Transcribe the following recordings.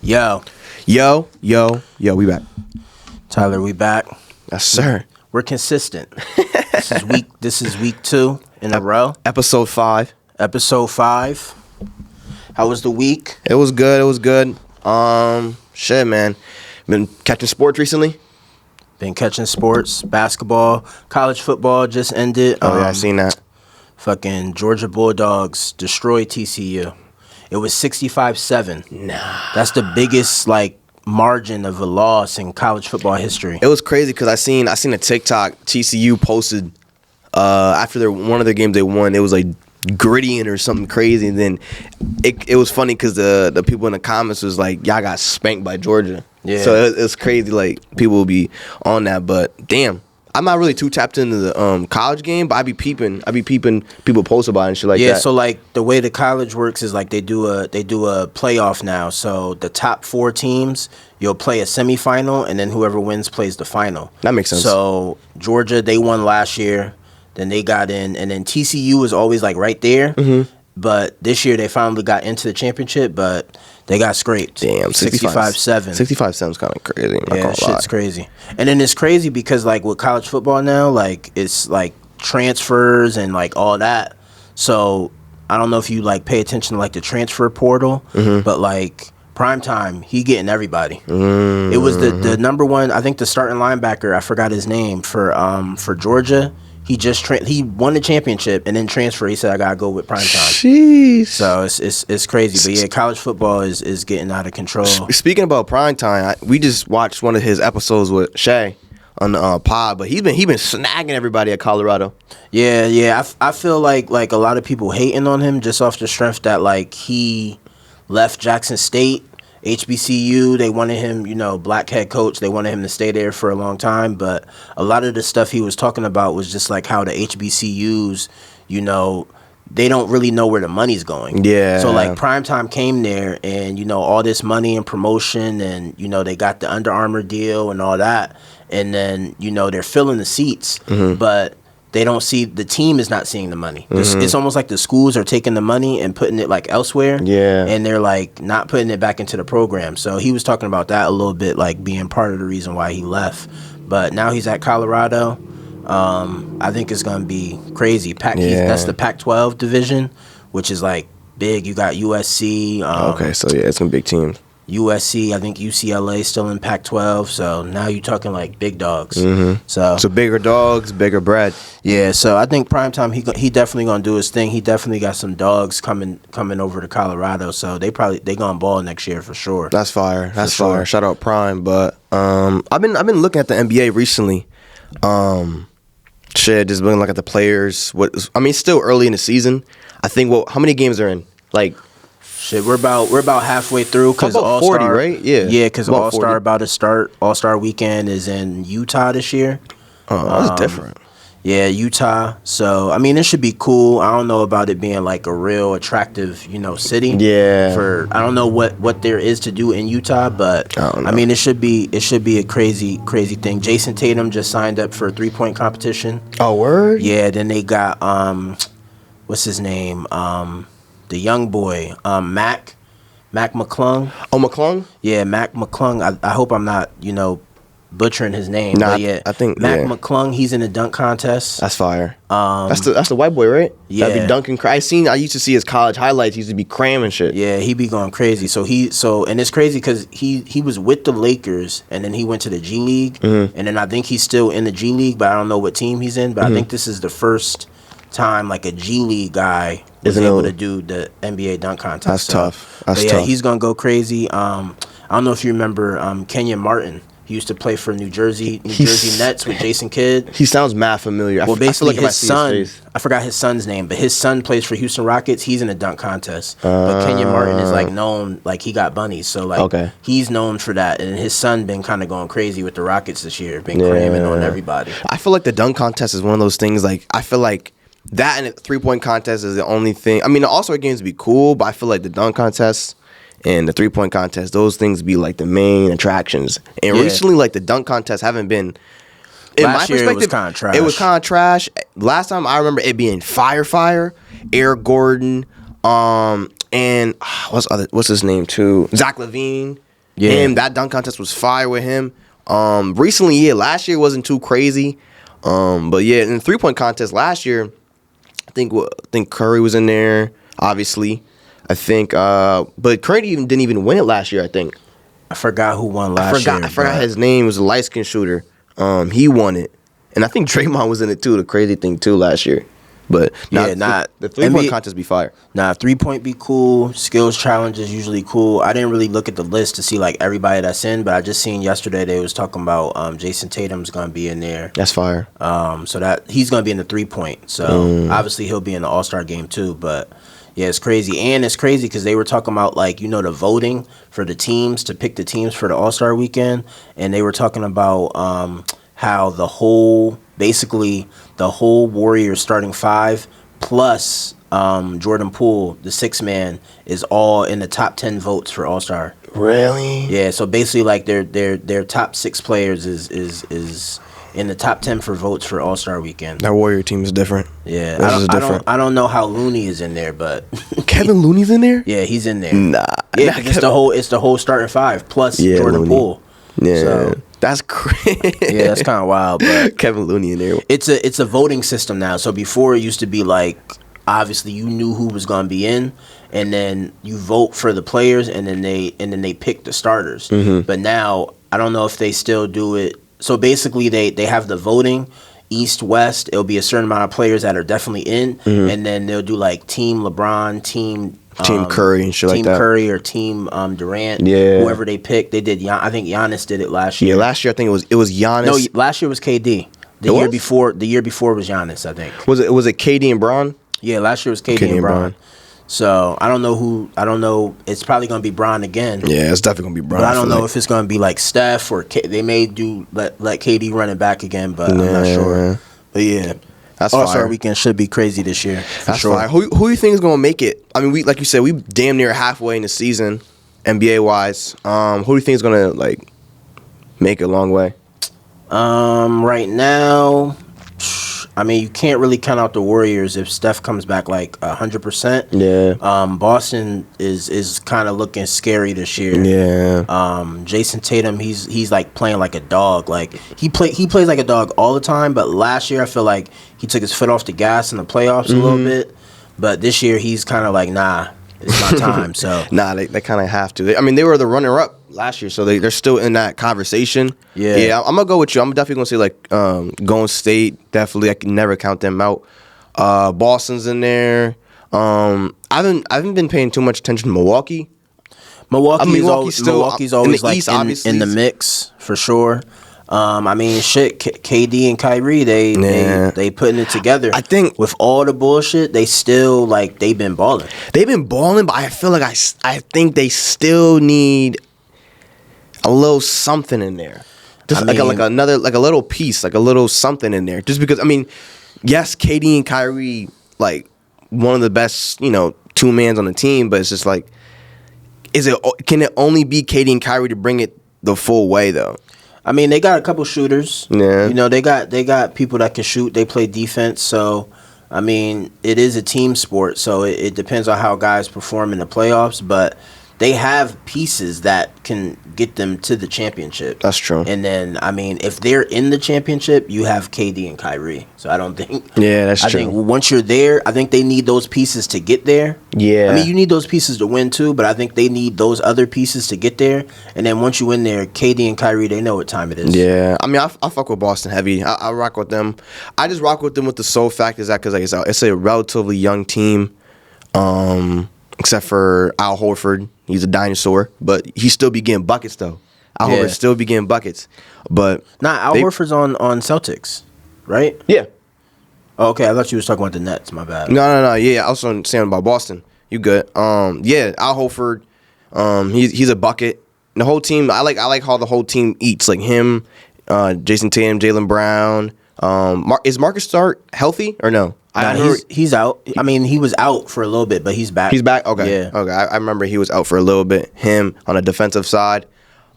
Yo, We back. Tyler, we back. Yes, sir. We're consistent. This is week 2 in a row. Episode 5. Episode 5. How was the week? It was good. Shit, man. Been catching sports recently. Been catching sports, basketball, college football just ended. Oh, yeah, I seen that. Fucking Georgia Bulldogs destroyed TCU. It was 65-7. Nah. That's the biggest, margin of a loss in college football history. It was crazy because I seen a TikTok TCU posted after one of their games they won. It was like Grittian or something crazy, and then it was funny because the people in the comments was like, y'all got spanked by Georgia. Yeah. So it's crazy, like people will be on that, but damn, I'm not really too tapped into the college game, but I be peeping people post about it and shit like that. Yeah, so the way the college works is they do a playoff now. So the top 4 teams, you'll play a semifinal, and then whoever wins plays the final. That makes sense. So Georgia, they won last year, then they got in, and then TCU was always right there. Mm-hmm. But this year they finally got into the championship, but they got scraped. Damn, 65-7. 65-7 is kind of crazy. Yeah, shit's crazy. And then it's crazy because with college football now, it's transfers and all that. So I don't know if you pay attention to the transfer portal, but Primetime, he getting everybody. It was the number one, I think the starting linebacker, I forgot his name for Georgia. He just he won the championship and then transferred. He said, "I gotta go with Primetime." Jeez. So it's crazy, but yeah, college football is getting out of control. Speaking about Primetime, we just watched one of his episodes with Shay on the pod, but he been snagging everybody at Colorado. Yeah. I feel like a lot of people hating on him just off the strength that he left Jackson State. HBCU, they wanted him, black head coach. They wanted him to stay there for a long time. But a lot of the stuff he was talking about was just how the HBCUs, they don't really know where the money's going. Yeah. So Primetime came there and, all this money and promotion and, they got the Under Armour deal and all that. And then, they're filling the seats. Mm-hmm. But they don't see, the team is not seeing the money. Mm-hmm. It's almost like the schools are taking the money and putting it elsewhere. Yeah. And they're not putting it back into the program. So he was talking about that a little bit, being part of the reason why he left. But now he's at Colorado. I think it's going to be crazy. That's the Pac-12 division, which is big. You got USC. Okay, so yeah, it's some big teams. USC, I think UCLA still in Pac-12, so now you're talking big dogs. Mm-hmm. So bigger dogs, bigger bread. Yeah, so I think Primetime, he definitely gonna do his thing. He definitely got some dogs coming over to Colorado, so they gonna ball next year for sure. That's fire. That's for fire. Sure. Shout out Prime, but I've been looking at the NBA recently. Just been looking at the players. It's still early in the season. I think how many games are in? Shit, we're about halfway through because All-Star 40, right? Yeah, because All-Star about to start. All-Star weekend is in Utah this year. Oh, that's different. Yeah, Utah. So it should be cool. I don't know about it being a real attractive, city. Yeah. I don't know what there is to do in Utah, but it should be a crazy thing. Jason Tatum just signed up for a 3-point competition. Oh, word? Yeah. Then they got what's his name? The young boy, Mac McClung. Oh, McClung? Yeah, Mac McClung. I hope I'm not, butchering his name. Nah, but yeah, I think Mac McClung. He's in a dunk contest. That's fire. That's the white boy, right? Yeah. That'd be dunking. I used to see his college highlights. He used to be cramming shit. Yeah, he be going crazy. And it's crazy because he was with the Lakers and then he went to the G League, and then I think he's still in the G League, but I don't know what team he's in. But I think this is the first time a G League guy was able to do the NBA dunk contest. That's tough. Yeah, he's gonna go crazy. I don't know if you remember Kenyon Martin. He used to play for New Jersey Nets with Jason Kidd. He sounds mad familiar. Well, basically his son, I forgot his son's name, but his son plays for Houston Rockets. He's in a dunk contest. But Kenyon Martin is known, he got bunnies. So he's known for that. And his son been kind of going crazy with the Rockets this year, been cramming on everybody. I feel like the dunk contest is one of those things, I feel like that and the 3-point contest is the only thing. The All-Star games would be cool, but I feel like the dunk contest and the 3-point contest, those things be the main attractions. And recently, the dunk contest haven't been. Last year it was kind of trash. It was kind of trash. Last time I remember it being fire. Eric Gordon, and what's his name too? Zach LaVine. Yeah. Him, that dunk contest was fire with him. Recently, yeah, last year wasn't too crazy. But yeah, in the 3-point contest last year, I think Curry was in there, obviously. I think, but Curry didn't even win it last year, I think. I forgot who won last year. I forgot his name. It was a light skin shooter. He won it. And I think Draymond was in it too, the crazy thing too last year. But the 3-point contest be fire. 3-point be cool. Skills challenge is usually cool. I didn't really look at the list to see like everybody that's in, but I just seen yesterday they was talking about Jason Tatum's gonna be in there. That's fire. So that he's gonna be in the 3-point. So obviously he'll be in the All-Star game too. But yeah, it's crazy. And it's crazy because they were talking about like, the voting for the teams to pick the teams for the All-Star weekend, and they were talking about how the whole Warriors starting 5 plus Jordan Poole, the 6th man, is all in the top 10 votes for All-Star. Really? Yeah, so basically like their top 6 players is in the top 10 for votes for All-Star weekend. That Warrior team is different. Yeah. I don't know how Looney is in there, but Kevin Looney's in there? Yeah, he's in there. Nah. Yeah, 'cause it's the whole starting 5 plus Jordan Looney. Poole. Yeah. So, that's crazy. yeah, that's kind of wild, but Kevin Looney in there. It's a voting system now. So before it used to be like, obviously you knew who was going to be in, and then you vote for the players, and then they pick the starters. But now I don't know if they still do it. So basically they have the voting East West. It'll be a certain amount of players that are definitely in, and then they'll do like Team LeBron, Team Curry and shit like that. Team Curry or Team Durant. Yeah. Whoever they pick. They did. I think Giannis did it last year. Yeah, last year I think it was Giannis. No, last year was KD. The year before was Giannis, I think. Was it KD and Bron? Yeah, last year was KD and Bron. So I don't know. It's probably gonna be Bron again. Yeah, it's definitely gonna be Bron. But I don't know if it's gonna be like Steph or they may let KD run it back again, but I'm not sure. But yeah. That's All-Star fire. weekend should be crazy this year. That's sure. fire. Who do you think is gonna make it? I mean, like you said, we damn near halfway in the season, NBA wise. Who do you think is gonna like make it a long way? Right now, I mean, you can't really count out the Warriors if Steph comes back like 100%. Yeah. Boston is kind of looking scary this year. Yeah. Jason Tatum, he's like playing like a dog. Like he plays like a dog all the time. But last year, I feel like he took his foot off the gas in the playoffs a little bit. But this year, he's kind of like, nah, it's my time. So nah, they kind of have to. They were the runner-up last year, so they're still in that conversation. Yeah. I'm gonna go with you. I'm definitely gonna say like Golden State. Definitely, I can never count them out. Boston's in there. I haven't been paying too much attention to Milwaukee. Milwaukee's still always in the like East, obviously. in the mix for sure. I mean, shit, KD and Kyrie, they putting it together. I think with all the bullshit, they still like they've been balling. They've been balling, but I feel like I think they still need a little something in there. Just like a little piece, like a little something in there. Just because yes, KD and Kyrie, like one of the best, two mans on the team, but it's just like, can it only be KD and Kyrie to bring it the full way though? I mean, they got a couple shooters. Yeah. They got people that can shoot. They play defense. So, I mean, it is a team sport. So it depends on how guys perform in the playoffs. But they have pieces that can get them to the championship. That's true. And then, I mean, if they're in the championship, you have KD and Kyrie. So I don't think. Yeah, that's true. I think once you're there, I think they need those pieces to get there. Yeah. I mean, you need those pieces to win too, but I think they need those other pieces to get there. And then once you in there, KD and Kyrie, they know what time it is. Yeah. I mean, I fuck with Boston heavy. I rock with them. I just rock with them with the sole fact is that because like it's a relatively young team, except for Al Horford. He's a dinosaur, but he still be getting buckets though. Al Horford still be getting buckets, but Al Horford's on Celtics, right? Yeah. Oh, okay, I thought you was talking about the Nets. My bad. No. Yeah, I was saying about Boston. You good? Yeah, Al Horford. He's a bucket. The whole team. I like how the whole team eats. Like him, Jason Tatum, Jaylen Brown. Is Marcus Smart healthy or no? He's out. I mean, he was out for a little bit, but he's back. He's back? Okay. Yeah. Okay. I remember he was out for a little bit. Him on the defensive side.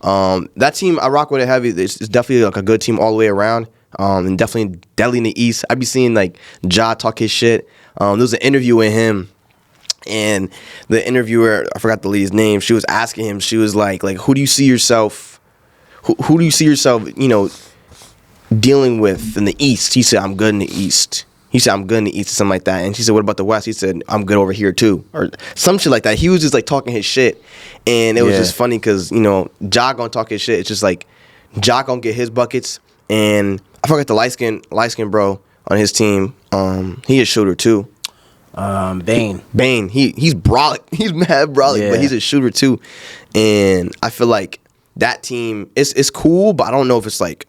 That team, I rock with it heavy. It's definitely like a good team all the way around. And definitely in the East. I be seeing like Ja talk his shit. There was an interview with him, And the interviewer, I forgot the lady's name, she was asking him, she was like who do you see yourself, who do you see yourself, dealing with in the East? He said, I'm good in the East. He said, I'm good in the East or something like that. And she said, what about the West? He said, I'm good over here too. Or some shit like that. He was just like talking his shit. And it was just funny because, Ja gonna talk his shit. It's just like Ja gonna get his buckets. And I forgot the light skin bro on his team. He a shooter too. Bane. He's brolic. He's mad brolic, but he's a shooter too. And I feel like that team it's cool, but I don't know if it's like,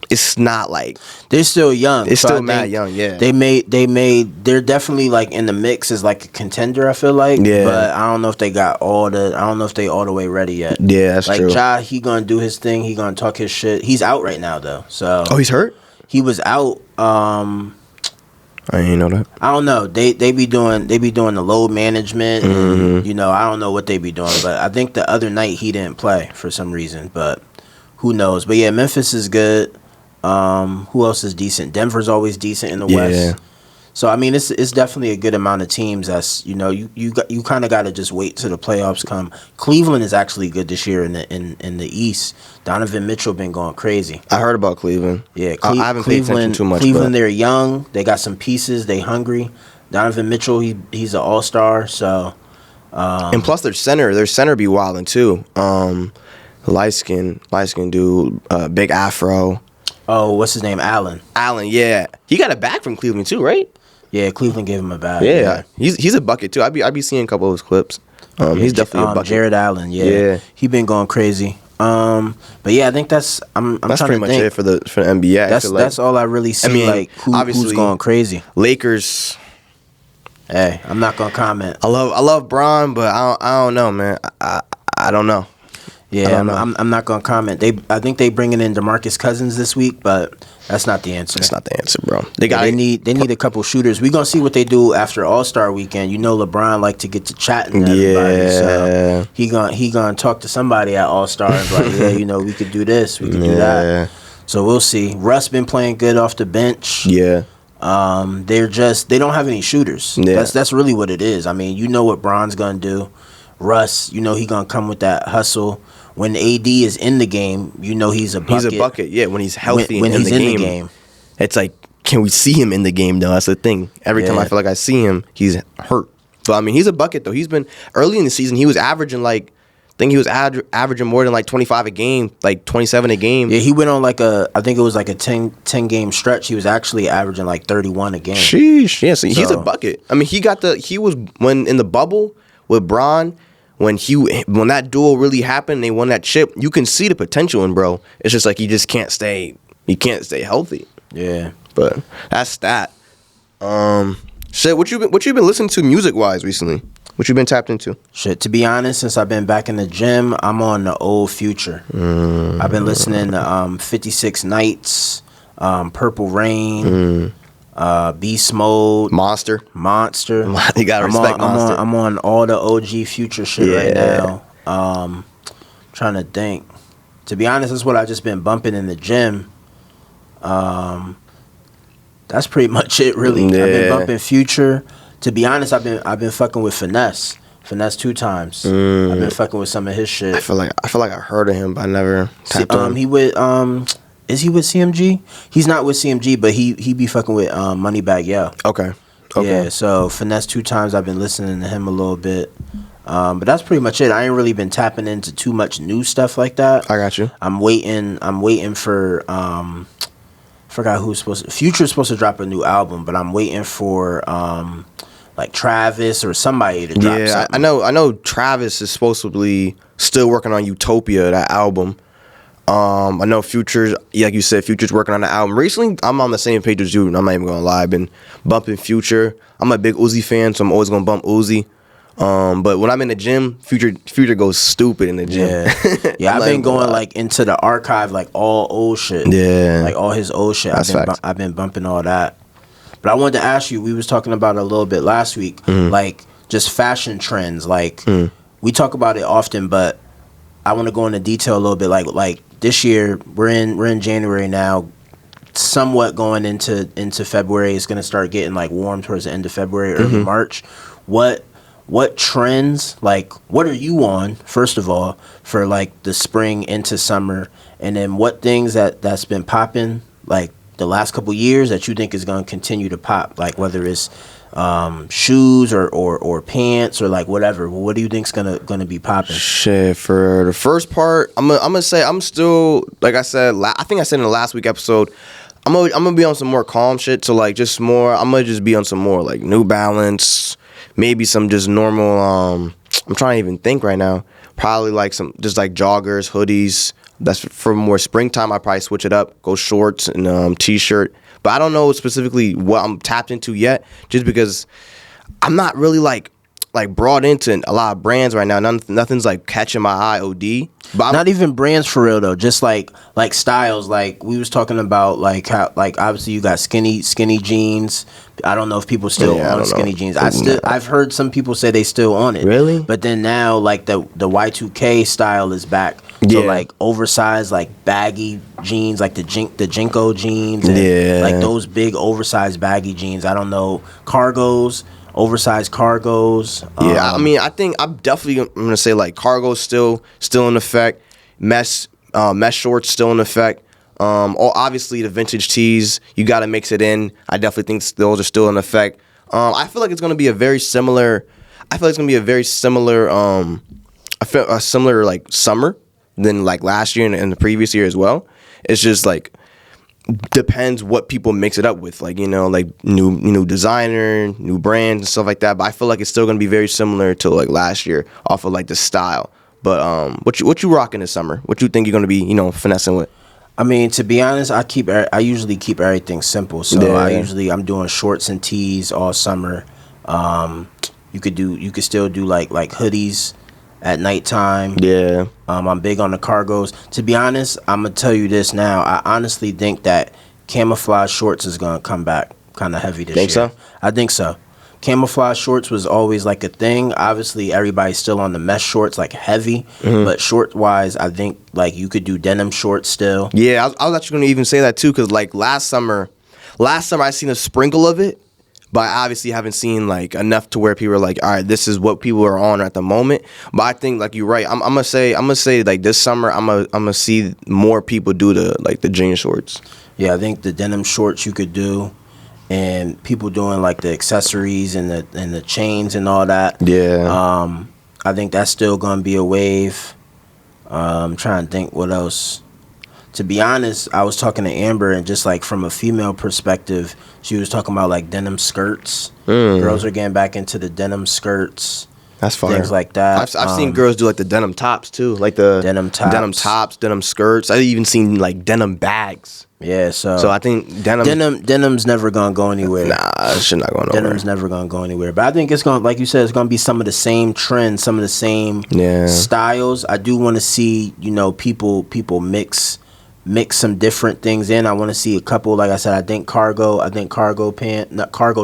it's not like they're still young. It's still mad young. Yeah, they're definitely like in the mix as like a contender. I feel like. Yeah, but I don't know if they got all the. I don't know if they all the way ready yet. Yeah, that's true. Like Ja, he gonna do his thing. He gonna talk his shit. He's out right now though. So. Oh, he's hurt. He was out. I didn't know that. I don't know. They be doing the load management. And, I don't know what they be doing, but I think the other night he didn't play for some reason. But who knows? But yeah, Memphis is good. Who else is decent? Denver's always decent in the West. So I mean, it's definitely a good amount of teams. That's you kind of got to just wait till the playoffs come. Cleveland is actually good this year in the East. Donovan Mitchell been going crazy. I heard about Cleveland. Yeah, I haven't paid attention too much. Cleveland, they're young. They got some pieces. They hungry. Donovan Mitchell, he's an all-star. So, and plus their center be wilding too. Light skin dude, big afro. Oh, what's his name? Allen, yeah. He got a bag from Cleveland too, right? Yeah, Cleveland gave him a bag. Yeah. He's a bucket too. I be seeing a couple of his clips. He's definitely a bucket. Jared Allen, yeah. He been going crazy. But yeah, I think that's that's pretty much it for the NBA. That's all I really see. I mean, who's going crazy? Lakers. Hey, I'm not gonna comment. I love Bron, but I don't know, man. I don't know. Yeah, I'm not gonna comment. I think they bringing in DeMarcus Cousins this week, but that's not the answer. That's not the answer, bro. They need a couple shooters. We gonna see what they do after All-Star weekend. LeBron like to get to chatting to everybody, so he gonna talk to somebody at All-Star and be like, we could do this, we could do that. So we'll see. Russ been playing good off the bench. Yeah. They don't have any shooters. Yeah. That's really what it is. I mean, what Bron's gonna do. Russ, he gonna come with that hustle. When AD is in the game, he's a bucket. He's a bucket, yeah. When he's healthy when in he's the game, it's like, can we see him in the game though? That's the thing. Every time I feel like I see him, he's hurt. But I mean, he's a bucket though. He's been early in the season. He was averaging averaging more than 25 a game, 27 a game. Yeah, he went on I think it was a 10 game stretch. He was actually averaging 31 a game. Sheesh. Yeah, so he's a bucket. I mean, he was when in the bubble with Bron. When that duel really happened, they won that chip. You can see the potential in bro. It's just he just can't stay. He can't stay healthy. Yeah, but that's that. Shit, what you been listening to music wise recently? What you been tapped into? Shit, to be honest, since I've been back in the gym, I'm on the old Future. I've been listening to 56 Nights, Purple Rain. Beast Mode, Monster. You gotta respect Monster. I'm on all the OG Future shit right now. Trying to think. To be honest, that's what I just been bumping in the gym. That's pretty much it, really. Yeah. I've been bumping Future. To be honest, I've been fucking with Finesse 2 times. I've been fucking with some of his shit. I feel like I heard of him, but I never tapped on him. Is he with CMG? He's not with CMG, but he be fucking with Moneybagg Yo. Okay. Yeah, so Finesse 2 times. I've been listening to him a little bit. But that's pretty much it. I ain't really been tapping into too much new stuff like that. I got you. I'm waiting for forgot who's Future's supposed to drop a new album, but I'm waiting for Travis or somebody to drop something. I know Travis is supposed to be still working on Utopia, that album. I know Future's, like you said, Future's working on the album. Recently, I'm on the same page as you, and I'm not even gonna lie. I've been bumping Future. I'm a big Uzi fan, so I'm always gonna bump Uzi. But when I'm in the gym, Future goes stupid in the gym. Yeah, I've been going into the archive, all old shit. Yeah, all his old shit. That's I've been bumping all that. But I wanted to ask you. We was talking about it a little bit last week, just fashion trends. We talk about it often, but I want to go into detail a little bit. Like this year, we're in January now. Somewhat going into February, it's gonna start getting warm towards the end of February, early March. What what trends, like, what are you on, first of all, for like the spring into summer, and then what things that's been popping like the last couple years that you think is going to continue to pop, like whether it's shoes or pants or like whatever. What do you think's gonna be popping? Shit, for the first part, I'm gonna say I'm still, like I said, I think I said in the last week episode, I'm gonna be on some more calm shit. So like just more, I'm gonna just be on some more like New Balance, maybe some just normal. I'm trying to even think right now. Probably like some just like joggers, hoodies. That's for more springtime. I probably switch it up, go shorts and t-shirt. But I don't know specifically what I'm tapped into yet, just because I'm not really like brought into a lot of brands right now. Nothing's like catching my eye. OD. But not even brands for real though. Just like styles. Like we was talking about like how like obviously you got skinny jeans. I don't know if people still on skinny jeans. I've heard some people say they still on it. Really? But then now like the Y2K style is back. So like oversized like baggy jeans, like the Jinko jeans, and like those big oversized baggy jeans. I don't know, cargos, oversized cargos. I mean, I think I'm gonna say like cargo's still in effect. Mesh shorts still in effect. Obviously the vintage tees, you got to mix it in. I definitely think those are still in effect. I feel like it's gonna be a very similar. A similar like summer than like last year and the previous year as well. It's just like depends what people mix it up with, like like new designer, new brands and stuff like that. But I feel like it's still gonna be very similar to like last year off of like the style. But what you rocking this summer? What you think you're gonna be finessing with? I mean, to be honest, I usually keep everything simple. So I'm doing shorts and tees all summer. You could still do like hoodies at nighttime. Yeah. I'm big on the cargos. To be honest, I'm gonna tell you this now. I honestly think that camouflage shorts is gonna come back kind of heavy this year. Think so? I think so. Camouflage shorts was always like a thing. Obviously, everybody's still on the mesh shorts, like heavy. But short wise, I think like you could do denim shorts still. Yeah, I was actually gonna even say that too, because like last summer I seen a sprinkle of it. But I obviously haven't seen like enough to where people are like, all right, this is what people are on at the moment. But I think like you're right. I'm gonna say like this summer I'm gonna see more people do the jean shorts. Yeah, I think the denim shorts you could do, and people doing like the accessories and the chains and all that. Yeah. I think that's still gonna be a wave. I'm trying to think what else. To be honest, I was talking to Amber, and just like from a female perspective, she was talking about like denim skirts. Girls are getting back into the denim skirts. That's fire. Things like that. I've seen girls do like the denim tops too, like the denim tops, denim skirts. I've even seen like denim bags. Yeah, so I think denim's never gonna go anywhere. Nah, that shit not going nowhere. Denim's never gonna go anywhere. But I think it's gonna, like you said, it's gonna be some of the same trends, some of the same styles. I do want to see people mix some different things in. I want to see a couple. Like I said, I think cargo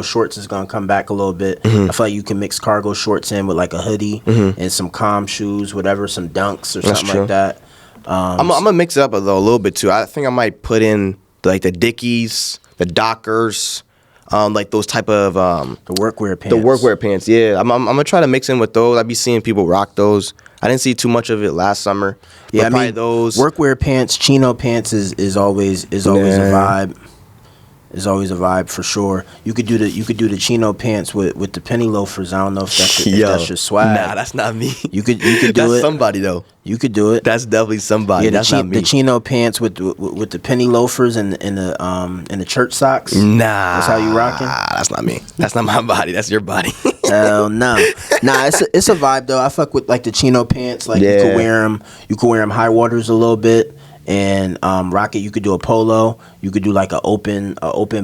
shorts is gonna come back a little bit. I feel like you can mix cargo shorts in with like a hoodie and some calm shoes, whatever, some dunks or something like that. I'm gonna mix it up though a little bit too. I think I might put in like the Dickies, the Dockers, like those type of the workwear pants. The workwear pants, yeah. I'm gonna try to mix in with those. I be seeing people rock those. I didn't see too much of it last summer. Yeah, I mean those workwear pants, chino pants is always a vibe. Is always a vibe for sure. You could do the chino pants with the penny loafers. I don't know if that's your swag. Nah, that's not me. You could do that's it. Somebody though. You could do it. That's definitely somebody. Yeah, that's not me. The chino pants with the penny loafers and the church socks. Nah, that's how you rocking. That's not me. That's not my body. That's your body. Hell no. Nah, it's a vibe though. I fuck with like the chino pants. Like you could wear them. You could wear them high waters a little bit. And rock it. You could do a polo. You could do like an open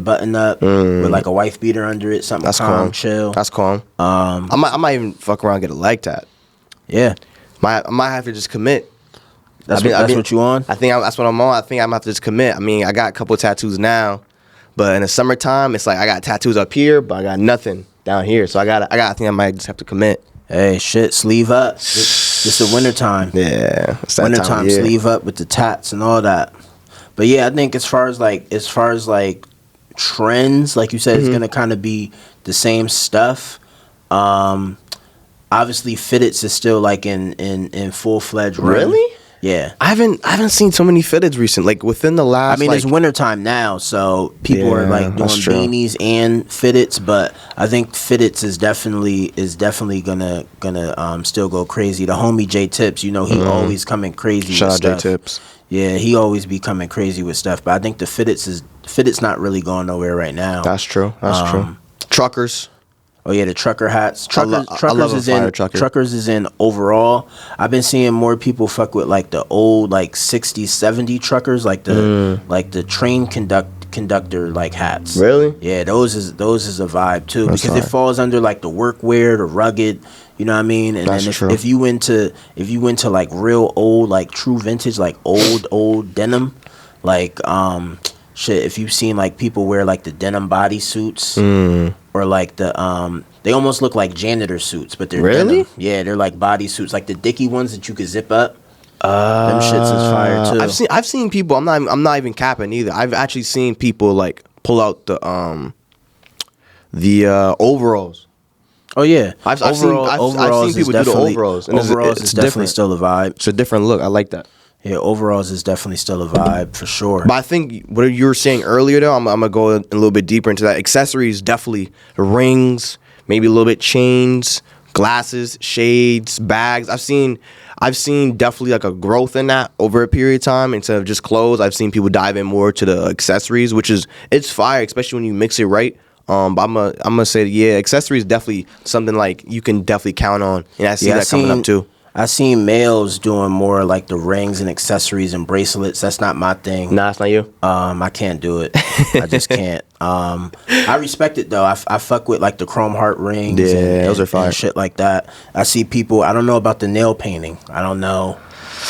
button up with like a wife beater under it. Something calm, chill. That's calm. I might even fuck around and get a leg tat. Yeah, I might have to just commit. That's what you on? I think that's what I'm on. I think I'm gonna have to just commit. I mean, I got a couple of tattoos now, but in the summertime, it's like I got tattoos up here, but I got nothing down here. So I think I might just have to commit. Hey, shit, sleeve up. It's the wintertime. Yeah, wintertime. Sleeve up with the tats and all that. But yeah, I think as far as like trends, like you said, it's gonna kind of be the same stuff. obviously fitteds is still like in full fledged run. Really? Yeah. I haven't seen so many fitteds recent. Like within the last. I mean, like, it's wintertime now, so people are like doing that's true. beanies and fitteds, but I think fitteds is definitely gonna still go crazy. The homie J Tips, you know, he always coming crazy. Shout with out J stuff. Tips. Yeah, he always be coming crazy with stuff, but I think the fitteds not really going nowhere right now. That's true. That's true. Truckers. Oh yeah, the trucker hats. I love a fire trucker. Truckers is in overall. I've been seeing more people fuck with like the old like 60s, 70 truckers, like the train conductor like hats. Really? Yeah, those is a vibe too, That's because it fire. falls under like the workwear, the rugged, you know what I mean? And That's then true. if you into like real old, like true vintage, like old denim, like shit, if you've seen like people wear like the denim bodysuits or like the they almost look like janitor suits, but they're Really? denim. Yeah, they're like bodysuits, like the Dickie ones that you could zip up. Them shits is fire too. I've seen people. I'm not even capping either. I've actually seen people like pull out the overalls. Oh yeah, I've seen overalls people is do the definitely- overalls, and Overalls it's is definitely different. still a vibe. It's a different look. I like that. Yeah, overalls is definitely still a vibe for sure. But I think what you were saying earlier, though, I'm gonna go a little bit deeper into that. Accessories, definitely rings, maybe a little bit chains, glasses, shades, bags. I've seen definitely like a growth in that over a period of time. Instead of just clothes, I've seen people dive in more to the accessories, which is it's fire, especially when you mix it right. But I'm gonna say accessories definitely something like you can definitely count on, and I see that coming up too. I seen males doing more like the rings and accessories and bracelets. That's not my thing. Nah, it's not you. I can't do it. I just can't. I respect it though. I fuck with like the chrome heart rings. Yeah, and, those are fire. and shit like that. I see people. I don't know about the nail painting. I don't know.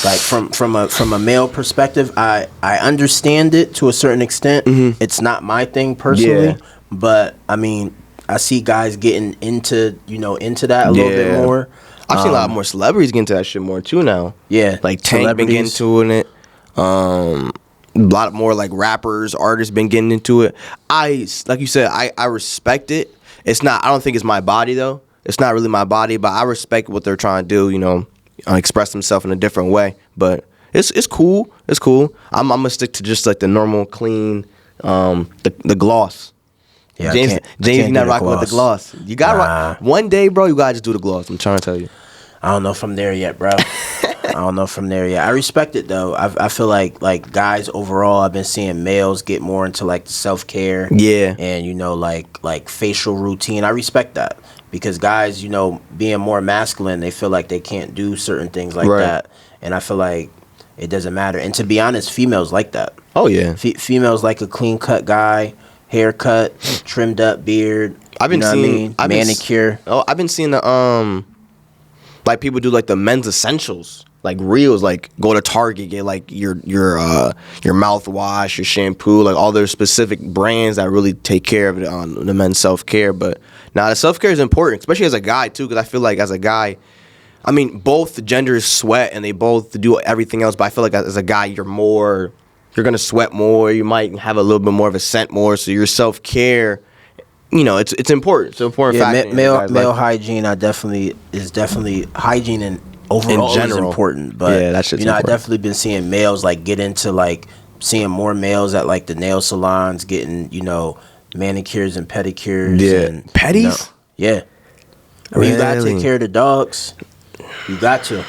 Like from a male perspective, I understand it to a certain extent. It's not my thing personally, Yeah. but I mean, I see guys getting into that a little bit more. I've seen a lot more celebrities get into that shit more too now. Yeah, Like Tank been getting into it. A lot more like rappers, artists been getting into it. Like you said, I respect it. It's not. I don't think it's my body though. It's not really my body, but I respect what they're trying to do. You know, express themselves in a different way. But it's cool. It's cool. I'm gonna stick to just like the normal, clean, the gloss. Yeah, James, I you're can't not do rocking with the gloss. You gotta rock. One day, bro, you gotta just do the gloss. I'm trying to tell you. I don't know if I'm there yet, bro. I don't know if I'm there yet. I respect it though. I feel like guys overall, I've been seeing males get more into like the self-care. Yeah. And like facial routine. I respect that because guys, being more masculine, they feel like they can't do certain things like Right. that. And I feel like it doesn't matter. And to be honest, females like that. Oh yeah. Females like a clean cut guy, haircut, trimmed up beard. I've been you know seeing what I mean? Manicure. I've been seeing the like people do like the men's essentials, like reels, like go to Target, get like your mouthwash, your shampoo, like all their specific brands that really take care of it on the men's self-care. But now the self-care is important, especially as a guy too, because I feel like as a guy, I mean both genders sweat and they both do everything else, but I feel like as a guy you're gonna sweat more, you might have a little bit more of a scent more, so your self-care, it's important. It's an important factor. in a guy's Male life. hygiene, is definitely hygiene and overall In general. is important. But Yeah, that shit's I important. definitely been seeing males like get into like seeing more males at like the nail salons getting manicures and pedicures. Yeah. and, Pedis? Yeah. I mean, you gotta Really? take care of the dogs. You got to.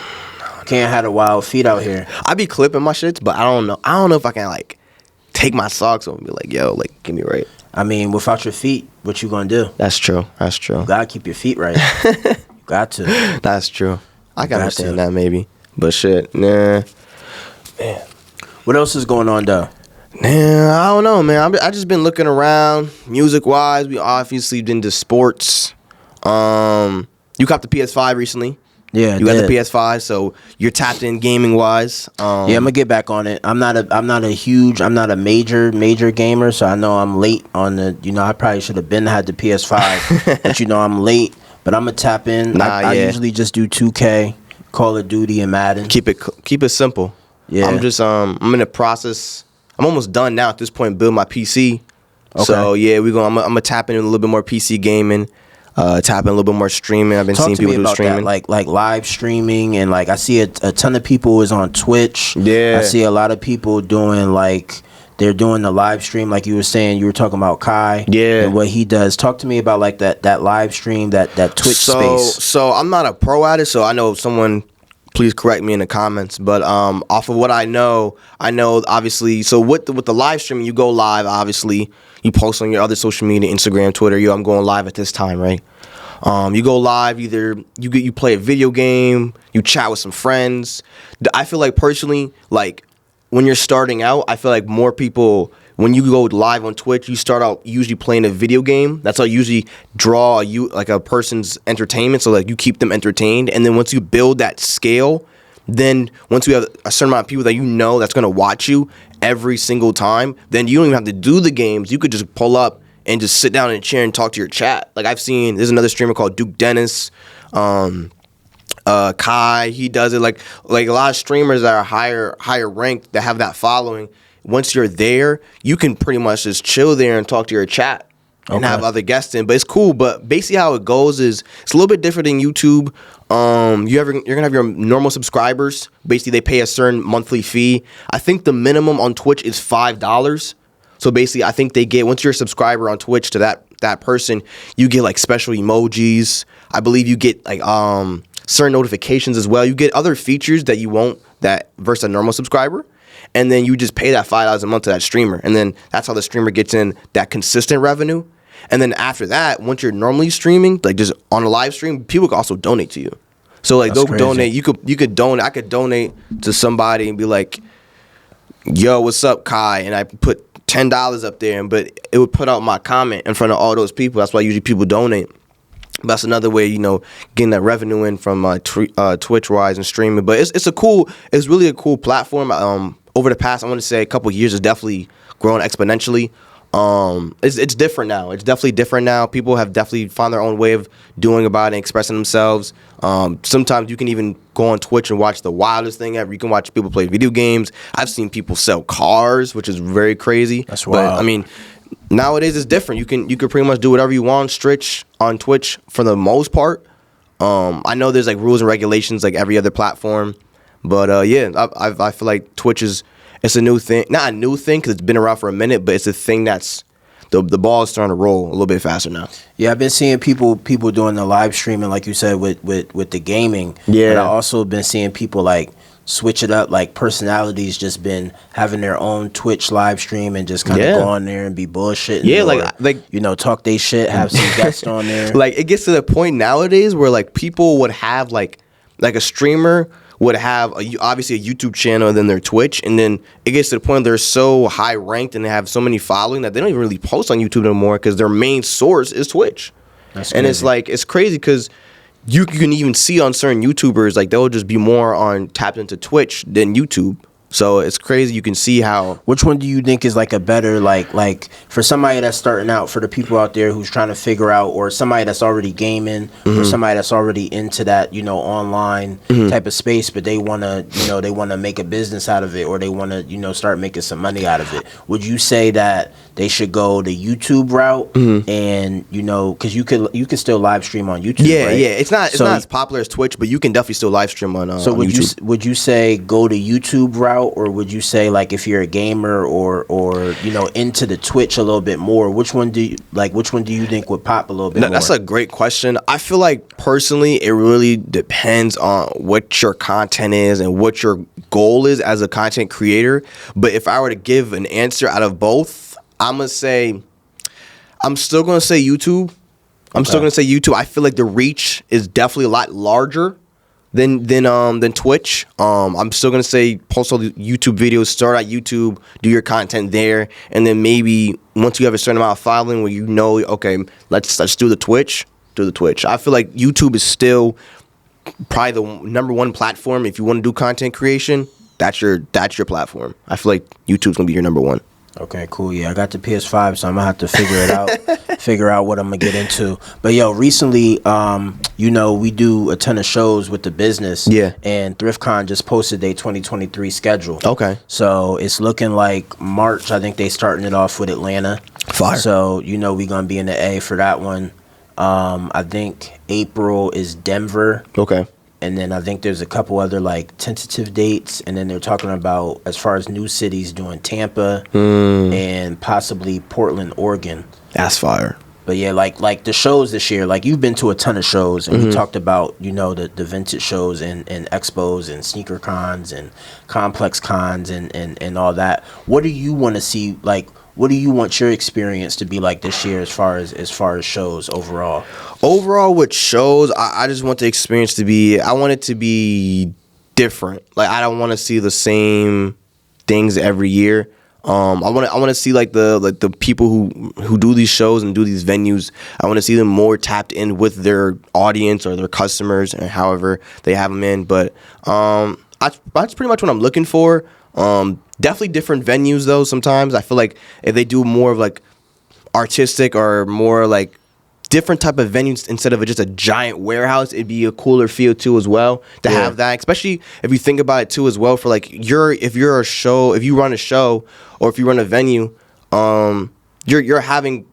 Can't have the wild feet out here. I be clipping my shits, but I don't know if I can like take my socks off and be like, yo, like give me right. I mean, without your feet, what you gonna do? That's true. You gotta keep your feet right. You got to. That's true. I can Got understand to. that maybe. But shit, nah. What else is going on though? Nah, I don't know, man. I just been looking around, music wise. We obviously been into sports. You copped the PS5 recently. Yeah, You got the PS5, so you're tapped in gaming wise. Yeah, I'm gonna get back on it. I'm not a major gamer, so I know I'm late on the. I probably should have had the PS5, but I'm late. But I'm gonna tap in. I yeah. usually just do 2K, Call of Duty, and Madden. Keep it simple. Yeah. I'm just I'm in the process. I'm almost done now at this point. Build my PC. Okay. So yeah, I'm gonna tap in a little bit more PC gaming. tap in a little bit more streaming. I've been Talk seeing to me people do about streaming. that, like live streaming, and like I see a ton of people is on Twitch. Yeah. I see a lot of people doing like they're doing the live stream, like you were saying. You were talking about Kai, Yeah. and what he does. Talk to me about like that live stream, that Twitch space. So I'm not a pro at it, so I know someone. Please correct me in the comments, but off of what I know obviously. So with the live streaming, you go live. Obviously, you post on your other social media, Instagram, Twitter. I'm going live at this time, right? You go live. Either you play a video game, you chat with some friends. I feel like personally, like when you're starting out, I feel like more people. When you go live on Twitch, you start out usually playing a video game. That's how you usually draw like a person's entertainment. So like you keep them entertained, and then once you build that scale, then once you have a certain amount of people that you know that's gonna watch you every single time, then you don't even have to do the games. You could just pull up and just sit down in a chair and talk to your chat. Like I've seen, there's another streamer called Duke Dennis. Kai, he does it like a lot of streamers that are higher ranked that have that following. Once you're there, you can pretty much just chill there and talk to your chat and have other guests in. But it's cool. But basically how it goes is it's a little bit different than YouTube. You're gonna have your normal subscribers. Basically, they pay a certain monthly fee. I think the minimum on Twitch is $5. So basically, I think they get, once you're a subscriber on Twitch to that person, you get like special emojis. I believe you get like certain notifications as well. You get other features that you won't versus a normal subscriber. And then you just pay that $5 a month to that streamer. And then that's how the streamer gets in that consistent revenue. And then after that, once you're normally streaming, like just on a live stream, people can also donate to you. So like they'll donate. You could donate. I could donate to somebody and be like, yo, what's up, Kai? And I put $10 up there, but it would put out my comment in front of all those people. That's why usually people donate. But that's another way, getting that revenue in from Twitch-wise and streaming. But it's really a cool platform. Over the past, I want to say a couple of years, it's definitely grown exponentially. It's different now. It's definitely different now. People have definitely found their own way of doing about it and expressing themselves. Sometimes you can even go on Twitch and watch the wildest thing ever. You can watch people play video games. I've seen people sell cars, which is very crazy. That's wild. But I mean, nowadays it's different. You can pretty much do whatever you want on Twitch for the most part. I know there's like rules and regulations like every other platform. But yeah, I feel like Twitch it's a new thing. Not a new thing because it's been around for a minute, but it's a thing that's the ball is starting to roll a little bit faster now. Yeah, I've been seeing people doing the live streaming, like you said, with the gaming. Yeah. But I also been seeing people like switch it up, like personalities just been having their own Twitch live stream and just kind of go on there and be bullshitting. Yeah, or, talk they shit, have some guests on there. Like it gets to the point nowadays where like people would have like a streamer would have obviously a YouTube channel and then their Twitch, and then it gets to the point they're so high ranked and they have so many following that they don't even really post on YouTube anymore because their main source is Twitch. That's and crazy. it's crazy because you can even see on certain YouTubers like they'll just be more tapped into Twitch than YouTube. So it's crazy. You can see how. Which one do you think is like a better like for somebody that's starting out, for the people out there who's trying to figure out, or somebody that's already gaming, or somebody that's already into that online type of space, but they wanna they wanna make a business out of it, or they wanna start making some money out of it? Would you say that they should go the YouTube route and because you could still live stream on YouTube? Yeah, right? yeah. It's not as popular as Twitch, but you can definitely still live stream on. So on YouTube. would you say go the YouTube route, or would you say like if you're a gamer or into the Twitch a little bit more, which one do you think would pop a little bit more? That's a great question. I feel like personally it really depends on what your content is and what your goal is as a content creator. But if I were to give an answer out of both, I'm still gonna say YouTube. I'm still gonna say YouTube. I feel like the reach is definitely a lot larger than Twitch. I'm still gonna say post all the YouTube videos, start at YouTube, do your content there, and then maybe once you have a certain amount of following where okay, let's do the Twitch. I feel like YouTube is still probably the number one platform if you want to do content creation. That's your platform. I feel like YouTube's gonna be your number one. Okay, cool. Yeah, I got the PS5, so I'm gonna have to figure it out. Figure out what I'm gonna get into. But yo, recently, we do a ton of shows with the business. Yeah. And ThriftCon just posted their 2023 schedule. Okay. So it's looking like March. I think they starting it off with Atlanta. Fire. So we gonna be in the A for that one. I think April is Denver. Okay. And then I think there's a couple other like tentative dates, and then they're talking about, as far as new cities, doing Tampa and possibly Portland, Oregon. That's fire. But yeah, like the shows this year, like you've been to a ton of shows, and we talked about, you know, the vintage shows and expos and sneaker cons and complex cons and all that. What do you want to see? Like, what do you want your experience to be like this year, as far as shows overall? Overall, with shows, I just want the experience to be. I want it to be different. Like, I don't want to see the same things every year. I want to see like the people who do these shows and do these venues. I want to see them more tapped in with their audience or their customers, and however they have them in. But that's pretty much what I'm looking for. Definitely different venues though. Sometimes I feel like if they do more of like artistic or more like different type of venues instead of just a giant warehouse, it'd be a cooler feel too as well to have that. Especially if you think about it too as well, for like if you run a show or if you run a venue, you're having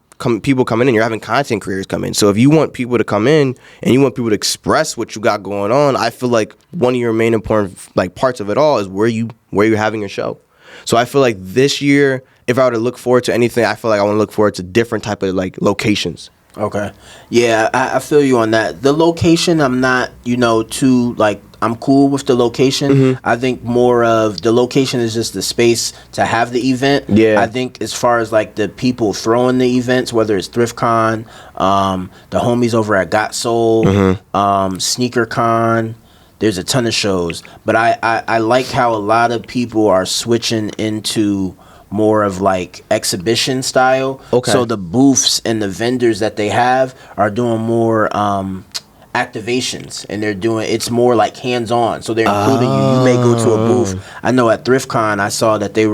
people come in and you're having content creators come in. So if you want people to come in and you want people to express what you got going on, I feel like one of your main important like parts of it all is where you're having your show. So I feel like this year, if I were to look forward to anything, I feel like I want to look forward to different type of like locations. Okay. Yeah, I feel you on that. The location, I'm not, too, like, I'm cool with the location. I think more of the location is just the space to have the event. Yeah. I think as far as, like, the people throwing the events, whether it's ThriftCon, the homies over at Got Soul, SneakerCon, there's a ton of shows. But I like how a lot of people are switching into more of like exhibition style. Okay. So the booths and the vendors that they have are doing more activations, and it's more like hands-on. So they're including you. You may go to a booth. I know at ThriftCon, I saw that they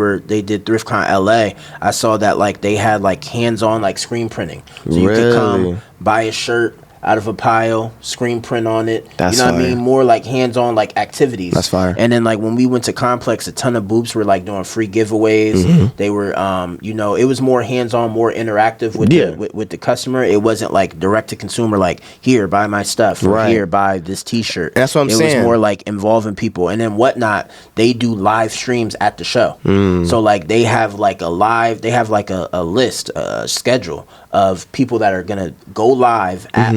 did ThriftCon LA. I saw that like they had like hands-on like screen printing. So you could come buy a shirt out of a pile, screen print on it. That's you know fire. what I mean? More like hands-on like activities. That's fire. And then like when we went to Complex, a ton of booths were like doing free giveaways. They were, it was more hands-on, more interactive with the customer. It wasn't like direct to consumer, like here, buy my stuff, or here, buy this T-shirt. That's what I'm saying. It was more like involving people. And then Whatnot, they do live streams at the show. So like they have like a list, a schedule of people that are gonna go live at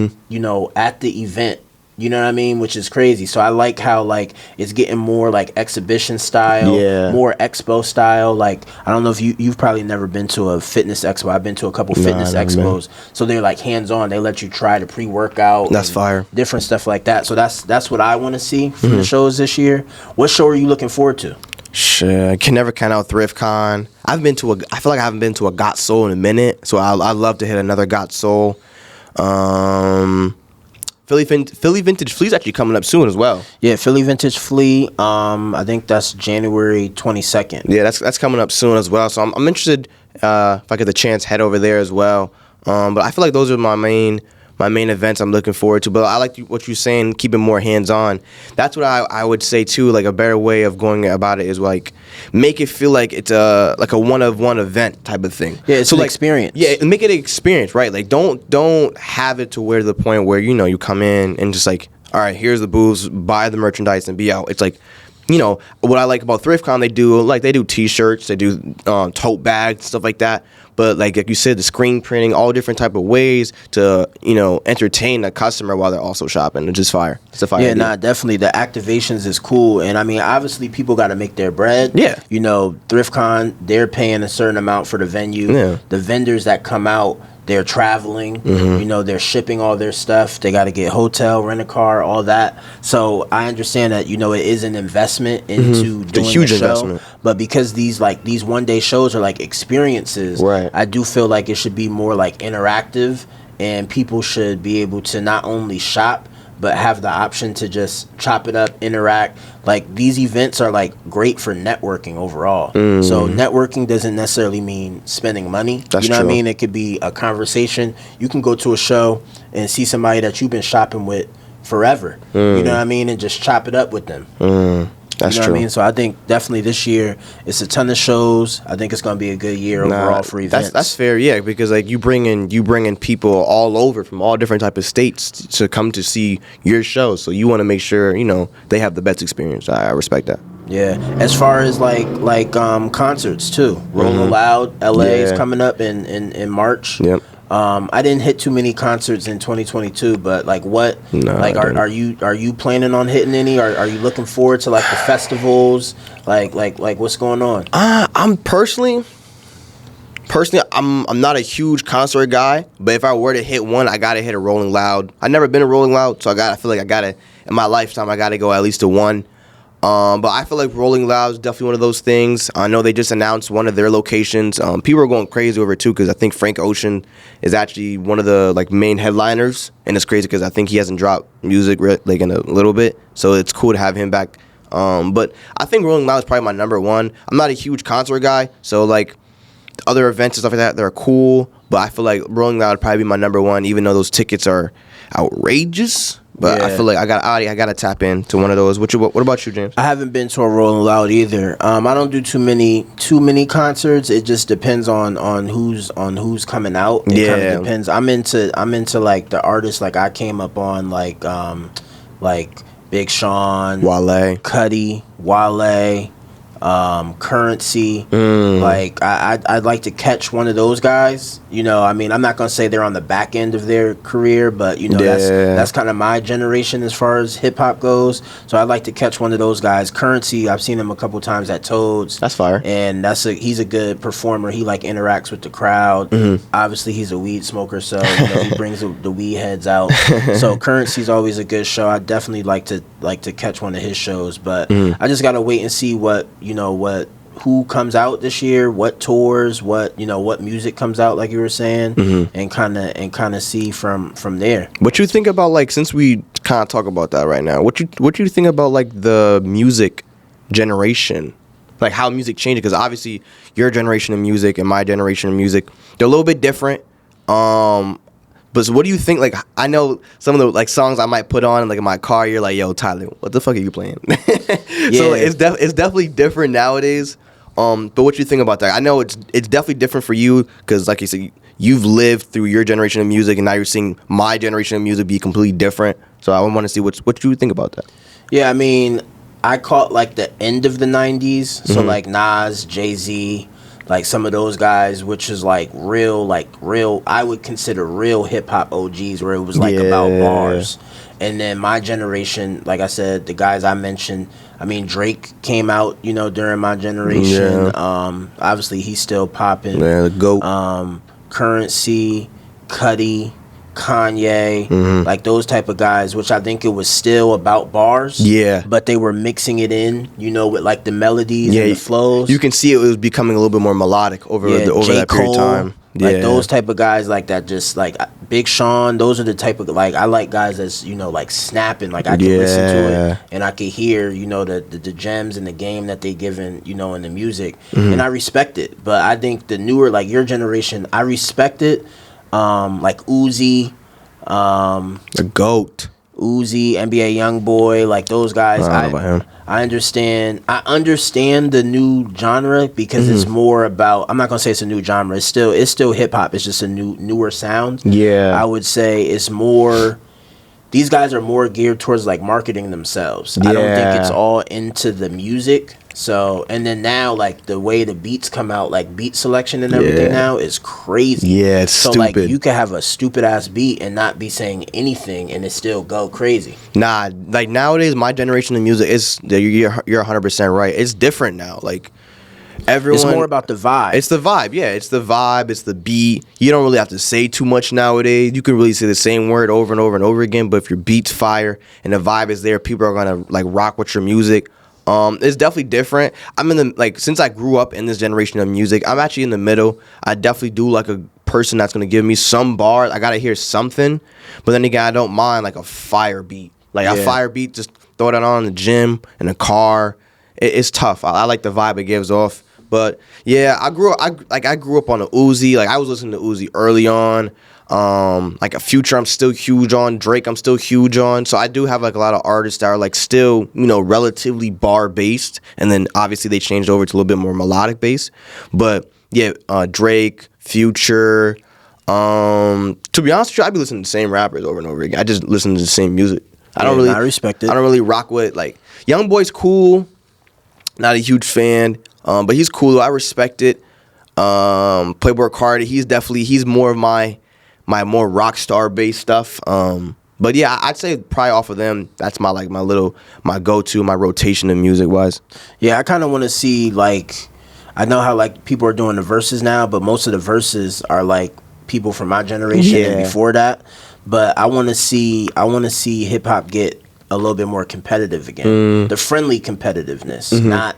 at the event. You know what I mean? Which is crazy. So I like how like it's getting more like exhibition style, more expo style. Like I don't know if you've probably never been to a fitness expo. I've been to a couple fitness expos. So they're like hands on. They let you try to pre-workout. That's fire. Different stuff like that. So that's what I want to see from the shows this year. What show are you looking forward to? Shit, I can never count out ThriftCon. I feel like I haven't been to a Got Soul in a minute, so I'd love to hit another Got Soul. Philly Vintage Flea's actually coming up soon as well. Yeah, Philly Vintage Flea. I think that's January 22nd. Yeah, that's coming up soon as well. So I'm interested if I get the chance head over there as well. But I feel like those are my main events I'm looking forward to. But I like what you're saying, keep it more hands-on. That's what I would say too. Like a better way of going about it is like make it feel like it's a one-of-one event type of thing. Yeah, it's an experience. Yeah, make it an experience, right? Like don't have it to where the point where you come in and just like, all right, here's the booths, buy the merchandise and be out. It's like, what I like about ThriftCon, they do T-shirts, they do tote bags, stuff like that. But like you said, the screen printing, all different type of ways to entertain the customer while they're also shopping. It's just fire. It's a fire. Yeah, idea. definitely the activations is cool, and I mean obviously people got to make their bread. Yeah. ThriftCon, they're paying a certain amount for the venue. Yeah. The vendors that come out, they're traveling, they're shipping all their stuff. They got to get hotel, rent a car, all that. So I understand that, it is an investment into doing a huge the show. investment. But because these one-day shows are like experiences, right. I do feel like it should be more like interactive, and people should be able to not only shop, but have the option to just chop it up, interact. Like these events are like great for networking overall. So networking doesn't necessarily mean spending money. That's you know true. what I mean? It could be a conversation. You can go to a show and see somebody that you've been shopping with forever. You know what I mean? And just chop it up with them. That's you know true. what I mean? So I think definitely this year it's a ton of shows. I think it's gonna be a good year overall for events. That's fair, yeah, because like you bring in people all over from all different type of states to come to see your show. So you want to make sure they have the best experience. I respect that. Yeah, as far as like concerts too. Rolling Loud, LA is Yeah. coming up in March. Yep. I didn't hit too many concerts in 2022, but like what? No, like I didn't. are you planning on hitting any? Are you looking forward to like the festivals? Like what's going on? I'm personally, I'm not a huge concert guy, but if I were to hit one, I gotta hit a Rolling Loud. I've never been a Rolling Loud, so I feel like I gotta in my lifetime I gotta go at least to one. But I feel like Rolling Loud is definitely one of those things. I know they just announced one of their locations. People are going crazy over it too because I think Frank Ocean is actually one of the like main headliners, and it's crazy because I think he hasn't dropped music like in a little bit, so it's cool to have him back. But I think Rolling Loud is probably my number one. I'm not a huge concert guy, so like other events and stuff like that, they're cool. But I feel like Rolling Loud would probably be my number one, even though those tickets are outrageous. But I Yeah. feel like I gotta tap into one of those. What about you, James? I haven't been to a Rolling Loud either. I don't do too many concerts. It just depends on who's coming out. It kind Yeah. of depends. I'm into like the artists like I came up on like Big Sean, Wale. Cudi, Wale, Currency. Like I'd like to catch one of those guys. I mean, I'm not gonna say they're on the back end of their career, but that's kind of my generation as far as hip hop goes. So I'd like to catch one of those guys. Currency, I've seen him a couple times at Toads. That's fire. And he's a good performer. He like interacts with the crowd. Obviously, he's a weed smoker, so he brings the weed heads out. So Currency's always a good show. I definitely like to catch one of his shows, but I just gotta wait and see who comes out this year, what tours, what music comes out, like you were saying, and kind of see from there. What you think about, like, since we kind of talk about that right now, what you think about like the music generation, like how music changed? Because obviously your generation of music and my generation of music, they're a little bit different. But so what do you think? Like, I know some of the like songs I might put on like in my car. You're like, yo, Tyler, what the fuck are you playing? So like, it's definitely different nowadays. But what you think about that? I know it's definitely different for you because, like you said, you've lived through your generation of music, and now you're seeing my generation of music be completely different. So I want to see what you think about that. Yeah, I mean, I caught like the end of the '90s, so like Nas, Jay-Z, like some of those guys, which is like real, I would consider real hip hop OGs, where it was like about bars. And then my generation, like I said, the guys I mentioned, I mean, Drake came out, during my generation. Yeah. Obviously, he's still popping. Yeah, the GOAT. Currency, Cudi, Kanye, like those type of guys, which I think it was still about bars. Yeah. But they were mixing it in, with like the melodies and the flows. You can see it was becoming a little bit more melodic over J. that period of time. Like those type of guys like that, just like Big Sean, those are the type of, like, I like guys that's, like snapping, like I can listen to it and I can hear, the gems in the game that they given, in the music, and I respect it. But I think the newer, like your generation, I respect it. Like Uzi, the GOAT. Uzi, NBA YoungBoy, like those guys. I don't know about him. I understand the new genre because it's more about. I'm not gonna say it's a new genre. It's still hip hop. It's just a newer sound. Yeah. I would say it's more. These guys are more geared towards like marketing themselves. I don't think it's all into the music. So, and then now, like the way the beats come out, like beat selection and everything now is crazy. Yeah, it's so stupid. like you could have a stupid ass beat and not be saying anything and it still go crazy. Nah, like nowadays, my generation of music is you're 100% right. It's different now. Like everyone, It's more about the vibe. It's the vibe. Yeah, it's the vibe. It's the beat. You don't really have to say too much nowadays. You can really say the same word over and over and over again. But if your beat's fire and the vibe is there, people are gonna like rock with your music. It's definitely different. I'm in the, like, since I grew up in this generation of music, I'm actually in the middle. I definitely do like a person that's gonna give me some bars. I gotta hear something, but then again, I don't mind like a fire beat. Like a fire beat, just throw that on in the gym, in the car. It's tough. I like the vibe it gives off. But yeah, I grew up on a Uzi. Like I was listening to Uzi early on. Like a Future, I'm still huge on. Drake, I'm still huge on. So I do have like a lot of artists that are like still, relatively bar based, and then obviously they changed over to a little bit more melodic based. But yeah, Drake, Future. To be honest with you, I be listening to the same rappers over and over again. I just listen to the same music. I respect it. I don't really rock with like Young Boy's cool. Not a huge fan, but he's cool. I respect it. Playboy Cardi, he's more of my more rock star based stuff. But yeah, I'd say probably off of them, that's my go-to, my rotation of music wise. Yeah, I kind of want to see like, I know how like people are doing the verses now, but most of the verses are like people from my generation and before that. But I want to see hip hop get a little bit more competitive again. The friendly competitiveness, not,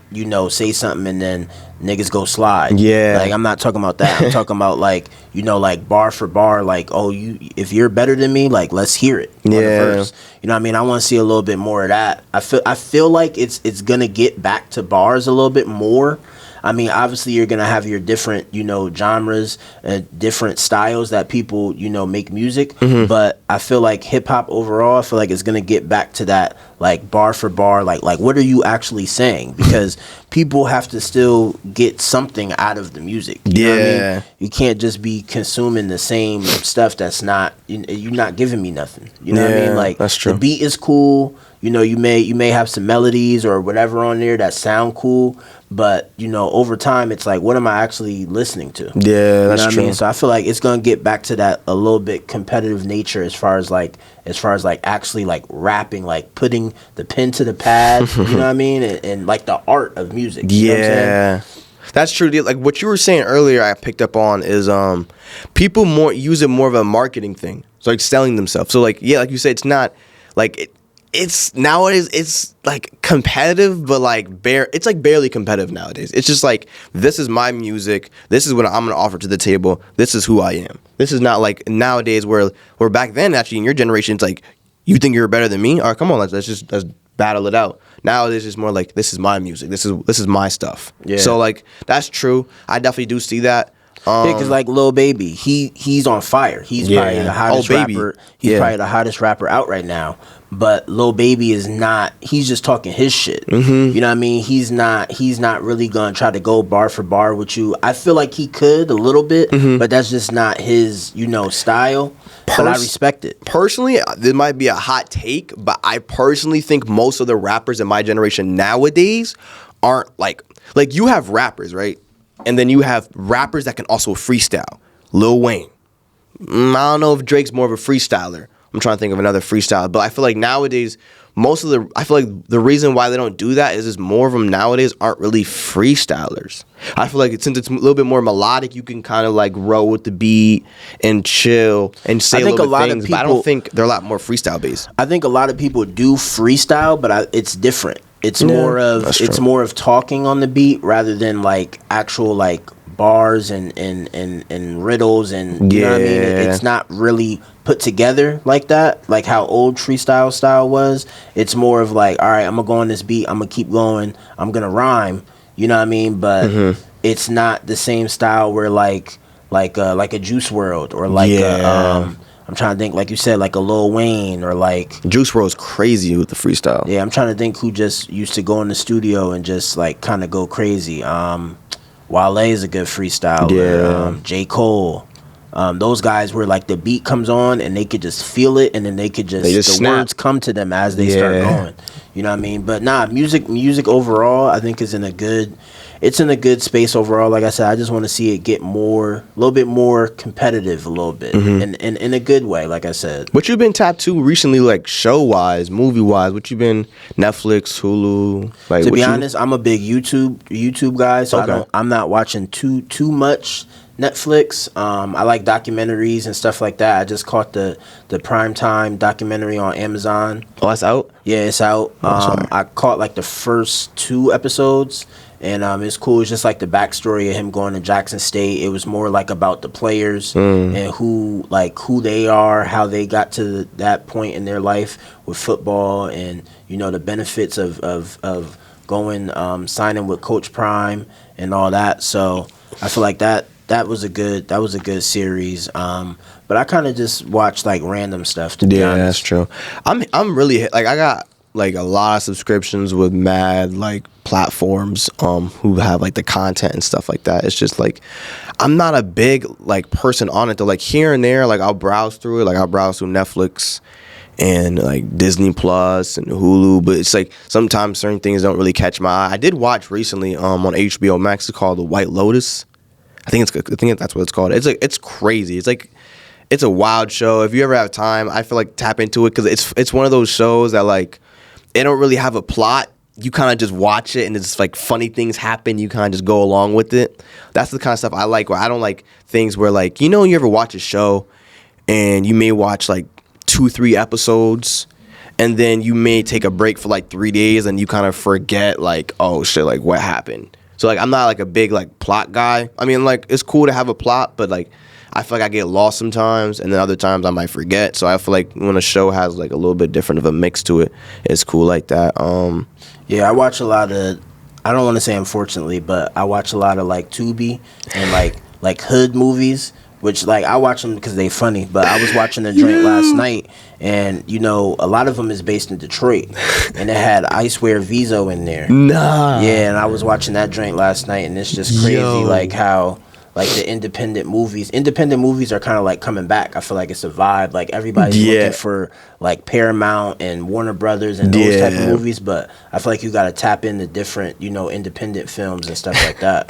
say something and then niggas go slide. Yeah. Like, I'm not talking about that. I'm talking about like, like bar for bar, like, oh, if you're better than me, like, let's hear it. On the verse. You know what I mean? I want to see a little bit more of that. I feel like it's going to get back to bars a little bit more. I mean, obviously, you're going to have your different, genres and different styles that people, make music. But I feel like hip hop overall, I feel like it's going to get back to that, like, bar for bar. Like what are you actually saying? Because people have to still get something out of the music. You know what I mean? You can't just be consuming the same stuff that's not, you're not giving me nothing. You know what I mean? Like, that's true. The beat is cool. You may have some melodies or whatever on there that sound cool, but over time it's like, what am I actually listening to? Yeah, that's true. I mean? So I feel like it's gonna get back to that a little bit competitive nature as far as actually like rapping, like putting the pen to the pad. You know what I mean? And like the art of music. You know what I'm saying? That's true. Like what you were saying earlier, I picked up on is people use it more of a marketing thing. So like selling themselves. So like like you said, it's not like it's nowadays it's like competitive, but like it's like barely competitive nowadays. It's just like, this is my music, this is what I'm gonna offer to the table, this is who I am. This is not like nowadays where back then, actually in your generation, it's like, you think you're better than me? All right, come on, let's battle it out. Now it's just more like, this is my music, this is my stuff. Yeah. So like, that's true. I definitely do see that. Because like Lil Baby, he's on fire. He's probably the hottest rapper. He's probably the hottest rapper out right now. But Lil Baby is not. He's just talking his shit. You know what I mean? He's not really gonna try to go bar for bar with you. I feel like he could a little bit, but that's just not his style. But I respect it. Personally, this might be a hot take, but I personally think most of the rappers in my generation nowadays aren't like you have rappers, right? And then you have rappers that can also freestyle. Lil Wayne. I don't know if Drake's more of a freestyler. I'm trying to think of another freestyler. But I feel like nowadays, I feel like the reason why they don't do that is more of them nowadays aren't really freestylers. I feel like since it's a little bit more melodic, you can kind of like roll with the beat and chill and say a little bit things. But I don't think they're a lot more freestyle based. I think a lot of people do freestyle, but it's different. It's more of talking on the beat rather than like actual like bars and riddles and you know what I mean? It's not really put together like that, like how old freestyle style was. It's more of like, all right, I'm gonna go on this beat, I'm gonna keep going, I'm gonna rhyme, you know what I mean? But it's not the same style where like a Juice WRLD or like I'm trying to think, like you said, like a Lil Wayne or like Juice WRLD's crazy with the freestyle. Yeah, I'm trying to think who just used to go in the studio and just like kind of go crazy. Wale is a good freestyler. Yeah. J. Cole. Those guys where like the beat comes on and they could just feel it and then they could just the snap. Words come to them as they start going. You know what I mean? But music overall I think is in a good space overall. Like I said, I just want to see it get a little bit more competitive a little bit and in a good way, like I said. What you been tapped to recently, like show wise, movie wise? What you been Netflix, Hulu? Like, to be honest, I'm a big YouTube guy, so I'm not watching too much Netflix. I like documentaries and stuff like that. I just caught the Primetime documentary on Amazon. Oh, that's out? Yeah, it's out. I caught like the first 2 episodes. And it's cool. It's just like the backstory of him going to Jackson State. It was more like about the players and who they are, how they got to that point in their life with football, and the benefits of signing with Coach Prime and all that. So I feel like that was a good series. But I kind of just watch like random stuff. To be honest. That's true. I'm really like I got like a lot of subscriptions with mad like platforms who have like the content and stuff like that. It's just like I'm not a big like person on it though. Like here and there, like I'll browse through it. Like I'll browse through Netflix and like Disney Plus and Hulu, but it's like sometimes certain things don't really catch my eye. I did watch recently on HBO Max. It's called The White Lotus. I think that's what it's called. It's crazy. It's a wild show. If you ever have time, I feel like tap into it because it's one of those shows that like it don't really have a plot. You kind of just watch it and it's like funny things happen. You kind of just go along with it. That's the kind of stuff I like. Where I don't like things where like you ever watch a show and you may watch like 2-3 episodes and then you may take a break for like 3 days and you kind of forget like, oh shit, like what happened. So like I'm not like a big like plot guy. I mean like it's cool to have a plot, but like I feel like I get lost sometimes and then other times I might forget. So I feel like when a show has like a little bit different of a mix to it, it's cool like that. Yeah, I watch a lot of, I don't want to say unfortunately, but I watch a lot of like Tubi and like hood movies. Which, like, I watch them because they funny. But I was watching a joint last night, and, a lot of them is based in Detroit. And it had I Swear Vizo in there. Nah. Yeah, and I was watching that joint last night, and it's just crazy, like, how, like, the independent movies are kind of, like, coming back. I feel like it's a vibe. Like, everybody's looking for, like, Paramount and Warner Brothers and those type of movies. But I feel like you got to tap into different, independent films and stuff like that.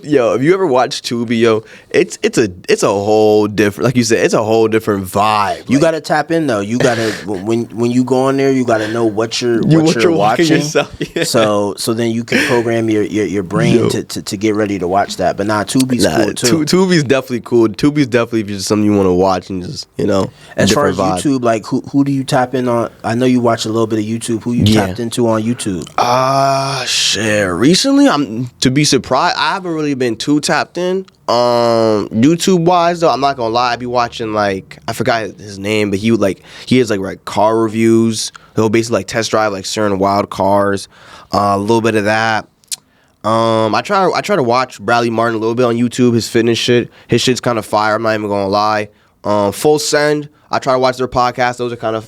Yo, if you ever watched Tubi, yo, it's a whole different, like you said, it's a whole different vibe. You got to tap in though. You got to when you go on there, you got to know what you're watching. Yourself, yeah. So then you can program your brain to get ready to watch that. But Tubi's cool too. Tubi's definitely cool. Tubi's definitely just something you want to watch and just As far as vibe. YouTube, like who do you tap in on? I know you watch a little bit of YouTube. Who you tapped into on YouTube? Shit. Recently, to be surprised, I haven't really been too tapped in. YouTube wise though, I'm not gonna lie, I be watching like I forgot his name, but he has like car reviews. He'll basically like test drive like certain wild cars. A little bit of that. I try to watch Bradley Martin a little bit on YouTube. His fitness shit. His shit's kind of fire. I'm not even gonna lie. Full Send. I try to watch their podcasts.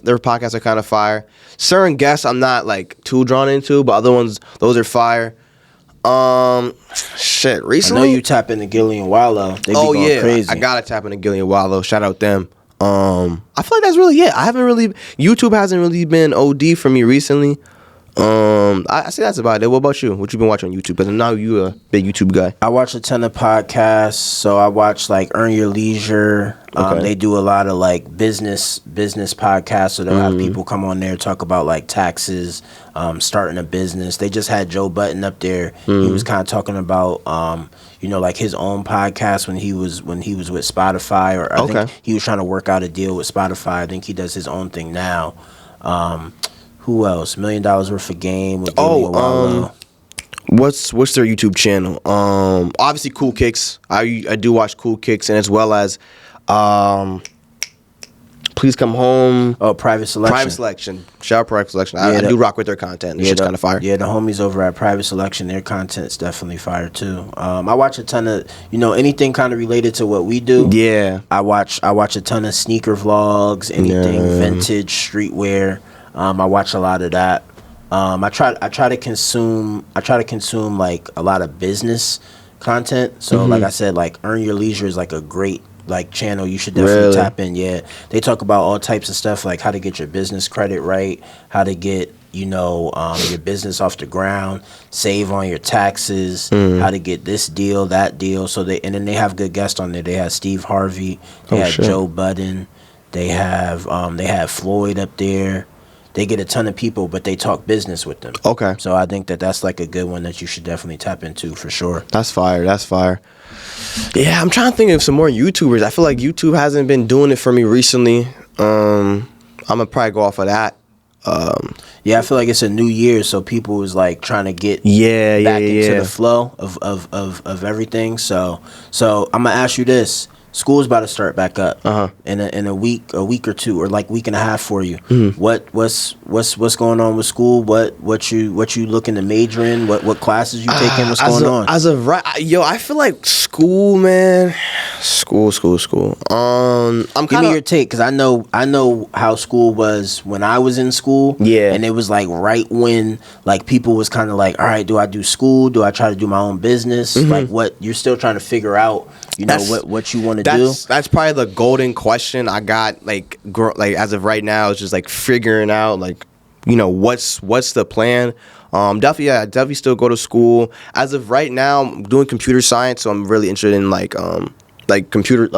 Their podcasts are kind of fire. Certain guests I'm not like too drawn into, but other ones, those are fire. Shit. Recently, I know you tap into Gillian Wallow. They be going crazy. I gotta tap into Gillian Wallow. Shout out them. I feel like that's really it. YouTube hasn't really been OD for me recently. I say that's about it. What about you? What you been watching on YouTube? Because now you a big YouTube guy. I watch a ton of podcasts. So I watch like Earn Your Leisure. They do a lot of like business podcasts. So they'll have people come on there talk about like taxes, starting a business. They just had Joe Budden up there. He was kind of talking about like his own podcast when he was with Spotify, or I think he was trying to work out a deal with Spotify. I think he does his own thing now. Who else? $1 Million Worth of Game with Gillian Wallow. What's their YouTube channel? Obviously Cool Kicks. I do watch Cool Kicks, and as well as Please Come Home. Oh, Private Selection. Private Selection. Shout out Private Selection. I do rock with their content. This shit's kind of fire. Yeah, the homies over at Private Selection, their content's definitely fire too. I watch a ton of anything kind of related to what we do. Yeah. I watch a ton of sneaker vlogs, anything vintage, streetwear. I watch a lot of that. I try to consume like a lot of business content. So like I said, like Earn Your Leisure is like a great like channel. You should definitely tap in. Yeah, they talk about all types of stuff, like how to get your business credit right, how to get your business off the ground, save on your taxes, how to get this deal, that deal. So and then they have good guests on there. They have Steve Harvey, they have Joe Budden, they have Floyd up there. They get a ton of people, but they talk business with them. Okay. So I think that's like a good one that you should definitely tap into for sure. That's fire. Yeah, I'm trying to think of some more YouTubers. I feel like YouTube hasn't been doing it for me recently. I'm gonna probably go off of that. Yeah, I feel like it's a new year, so people is like trying to get back into the flow of everything. So I'm gonna ask you this: school's about to start back up in a week or two, or like week and a half for you. What's going on with school? What you looking to major in? What classes you taking? What's going on? As of right, I feel like school, man. School. I'm Give kind me of your take, because I know how school was when I was in school. Yeah. And it was like right when like people was kind of like, all right, do I do school? Do I try to do my own business? Like, what you're still trying to figure out, what you want to do. That's probably the golden question I got. Like as of right now, it's just like figuring out like, what's the plan. Definitely still go to school. As of right now, I'm doing computer science, so I'm really interested in like computer,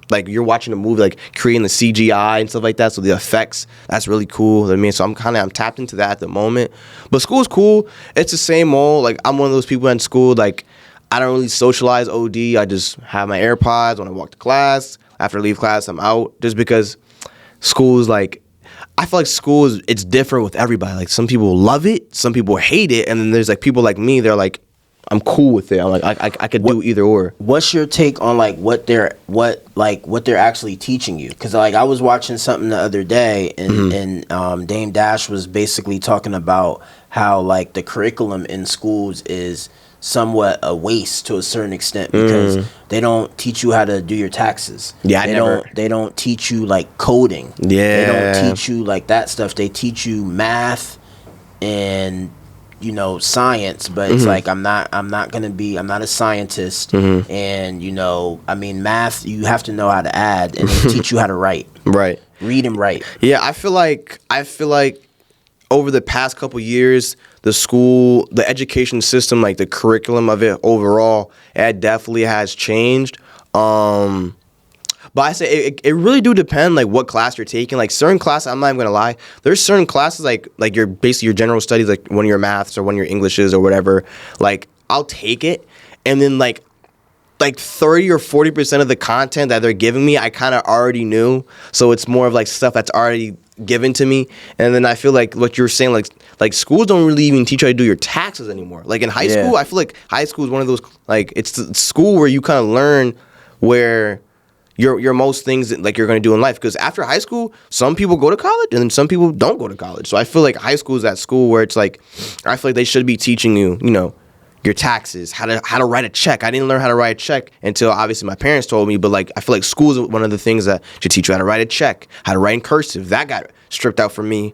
like you're watching a movie, like creating the CGI and stuff like that. So the effects, that's really cool. I mean, so I'm tapped into that at the moment. But school's cool. It's the same old. Like, I'm one of those people in school, like, I don't really socialize OD. I just have my AirPods when I walk to class. After I leave class, I'm out. Just because school is like, I feel like it's different with everybody. Like, some people love it, some people hate it, and then there's like people like me, they're like, I'm cool with it. I'm like, I could do either or. What's your take on like what they're actually teaching you? Because like I was watching something the other day, and Dame Dash was basically talking about how like the curriculum in schools is somewhat a waste to a certain extent, because they don't teach you how to do your taxes. Yeah, they don't teach you like coding. Yeah, they don't teach you like that stuff. They teach you math and science, but it's like I'm not a scientist, and I mean, math, you have to know how to add, and they teach you how to write, right, read and write. Yeah, I feel like over the past couple years, the education system, like the curriculum of it overall, it definitely has changed. But I say it really do depend like what class you're taking. Like certain classes, I'm not even gonna lie, there's certain classes like your basically your general studies, like one of your maths or one of your Englishes or whatever. Like I'll take it, and then like 30 or 40% of the content that they're giving me, I kind of already knew. So it's more of like stuff that's already given to me. And then I feel like what you're saying, like schools don't really even teach you how to do your taxes anymore. Like in high school, I feel like high school is one of those, like it's the school where you kind of learn where your most things that, like, you're going to do in life. Because after high school, some people go to college and then some people don't go to college. So I feel like high school is that school where it's like, I feel like they should be teaching you, your taxes, how to write a check. I didn't learn how to write a check until obviously my parents told me, but like I feel like school is one of the things that should teach you how to write a check, how to write in cursive. That got stripped out from me.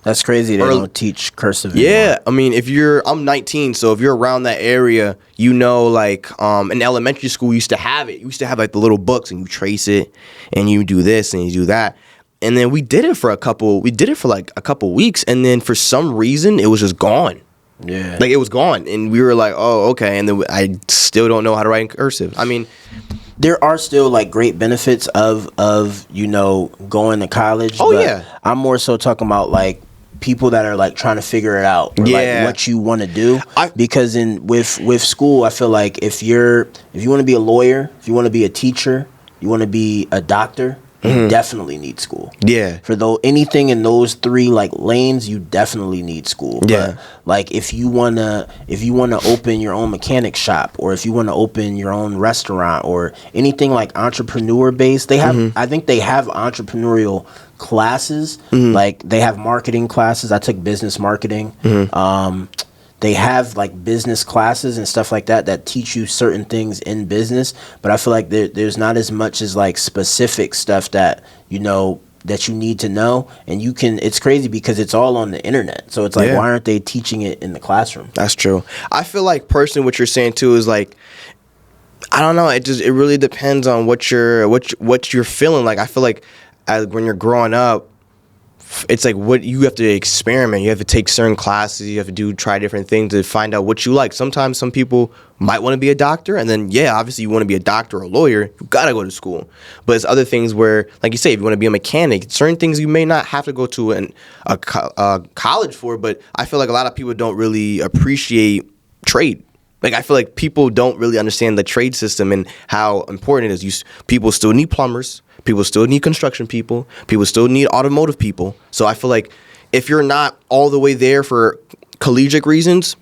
That's crazy. They don't teach cursive anymore. Yeah, I mean, I'm 19, so if you're around that area, like in elementary school, we used to have it. You used to have like the little books, and you trace it, and you do this and you do that. And then we did it for like a couple weeks, and then for some reason it was just gone. Yeah, like it was gone, and we were like, oh, okay. And then I still don't know how to write in cursive. I mean, there are still like great benefits of going to college. Oh, but yeah. I'm more so talking about like people that are like trying to figure it out, or like what you want to do. Because with school, I feel like if you want to be a lawyer, if you want to be a teacher, you want to be a doctor, you definitely need school. Yeah. For anything in those three like lanes, you definitely need school. Yeah. But like if you wanna open your own mechanic shop, or if you wanna open your own restaurant, or anything like entrepreneur based, I think they have entrepreneurial classes. Like they have marketing classes. I took business marketing. They have like business classes and stuff like that teach you certain things in business, but I feel like there's not as much as like specific stuff that that you need to know, and it's crazy because it's all on the internet. So it's like, why aren't they teaching it in the classroom? That's true. I feel like personally what you're saying too is like, I don't know, it really depends on what you're feeling. Like I feel like when you're growing up, it's like what you have to experiment. You have to take certain classes. You have to try different things to find out what you like. Sometimes some people might want to be a doctor, and then obviously you want to be a doctor or a lawyer, you gotta go to school. But it's other things where, like you say, if you want to be a mechanic, certain things you may not have to go to a college for. But I feel like a lot of people don't really appreciate trade. Like I feel like people don't really understand the trade system and how important it is. People still need plumbers. People still need construction people. People still need automotive people. So I feel like if you're not all the way there for collegiate reasons,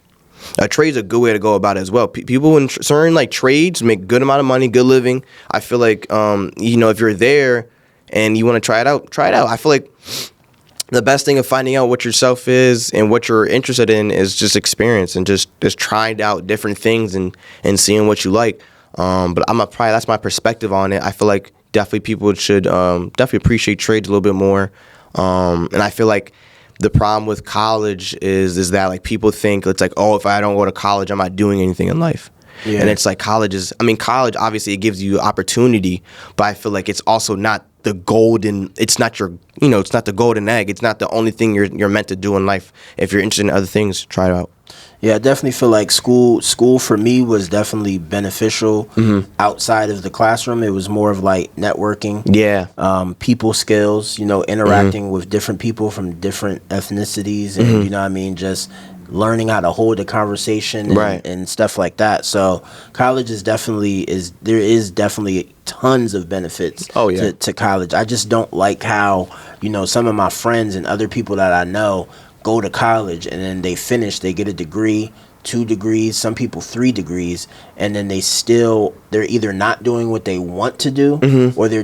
a trade's a good way to go about it as well. People in certain like trades make good amount of money, good living. I feel like if you're there and you want to try it out, try it out. I feel like the best thing of finding out what yourself is and what you're interested in is just experience and just trying out different things and seeing what you like. But that's my perspective on it. I feel like definitely people should definitely appreciate trades a little bit more. And I feel like the problem with college is that like people think it's like, oh, if I don't go to college, I'm not doing anything in life. Yeah. And it's like college obviously it gives you opportunity, but I feel like it's also not the golden, it's not the golden egg. It's not the only thing you're meant to do in life. If you're interested in other things, try it out. Yeah, I definitely feel like school for me was definitely beneficial outside of the classroom. It was more of like networking. Yeah. People skills, interacting with different people from different ethnicities and, you know what I mean, just learning how to hold a conversation and stuff like that. So college is definitely tons of benefits to college. I just don't like how, some of my friends and other people that I know go to college and then they get a degree, 2 degrees, some people 3 degrees, and then they're either not doing what they want to do or they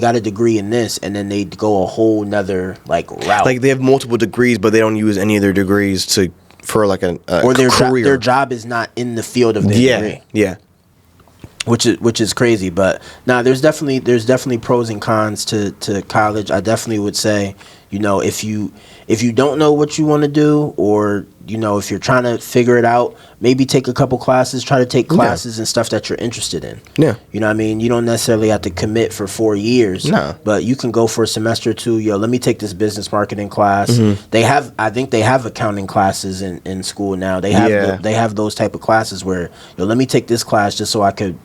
got a degree in this and then they go a whole nother like route. Like they have multiple degrees but they don't use any of their degrees for like a career. Their job is not in the field of their degree. Yeah. Which is crazy, but there's definitely pros and cons to college. I definitely would say, if you don't know what you want to do, or if you're trying to figure it out, maybe take a couple classes, try to take classes and stuff that you're interested in. Yeah. You know what I mean? You don't necessarily have to commit for 4 years. No. But you can go for a semester or 2. Let me take this business marketing class. I think they have accounting classes in school now. They have those type of classes where, let me take this class just so I could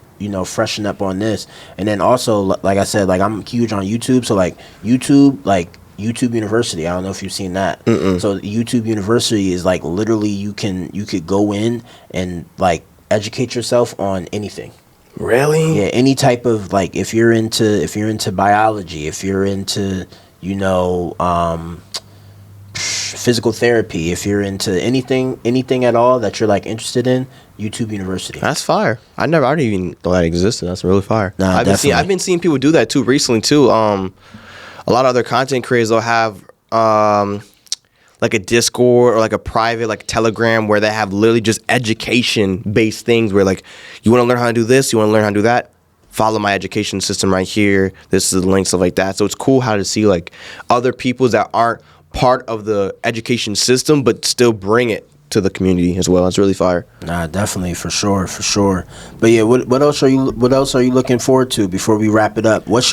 freshen up on this. And then also, like I said, like I'm huge on YouTube. So like YouTube University. I don't know if you've seen that. So YouTube University is like literally you could go in and like educate yourself on anything. Really? Yeah, any type of like if you're into biology, if you're into physical therapy, if you're into anything at all that you're like interested in, YouTube University. That's fire. I didn't even know that existed. That's really fire. Nah, I've been seeing people do that too recently too. A lot of other content creators will have like a Discord or like a private like Telegram where they have literally just education based things where like you want to learn how to do this, you want to learn how to do that, follow my education system right here. This is the link, stuff like that. So it's cool how to see like other people that aren't part of the education system but still bring it to the community as well. It's really fire. Nah, definitely, for sure. But yeah, what else are you looking forward to before we wrap it up? What's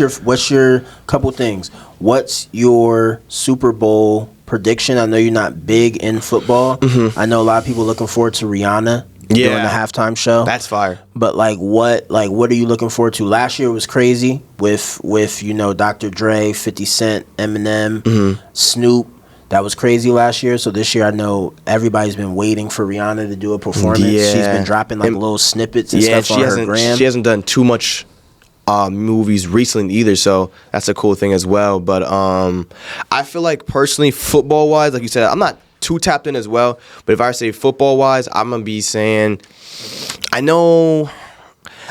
your couple things? What's your Super Bowl prediction? I know you're not big in football. I know a lot of people looking forward to Rihanna doing the halftime show. That's fire. But what are you looking forward to? Last year was crazy with Dr. Dre, 50 Cent, Eminem, Snoop. That was crazy last year. So this year, I know everybody's been waiting for Rihanna to do a performance. Yeah. She's been dropping like little snippets and stuff on her gram. She hasn't done too much movies recently either, so that's a cool thing as well. But I feel like personally, football-wise, like you said, I'm not too tapped in as well. But if I say football-wise, I'm gonna be saying, I know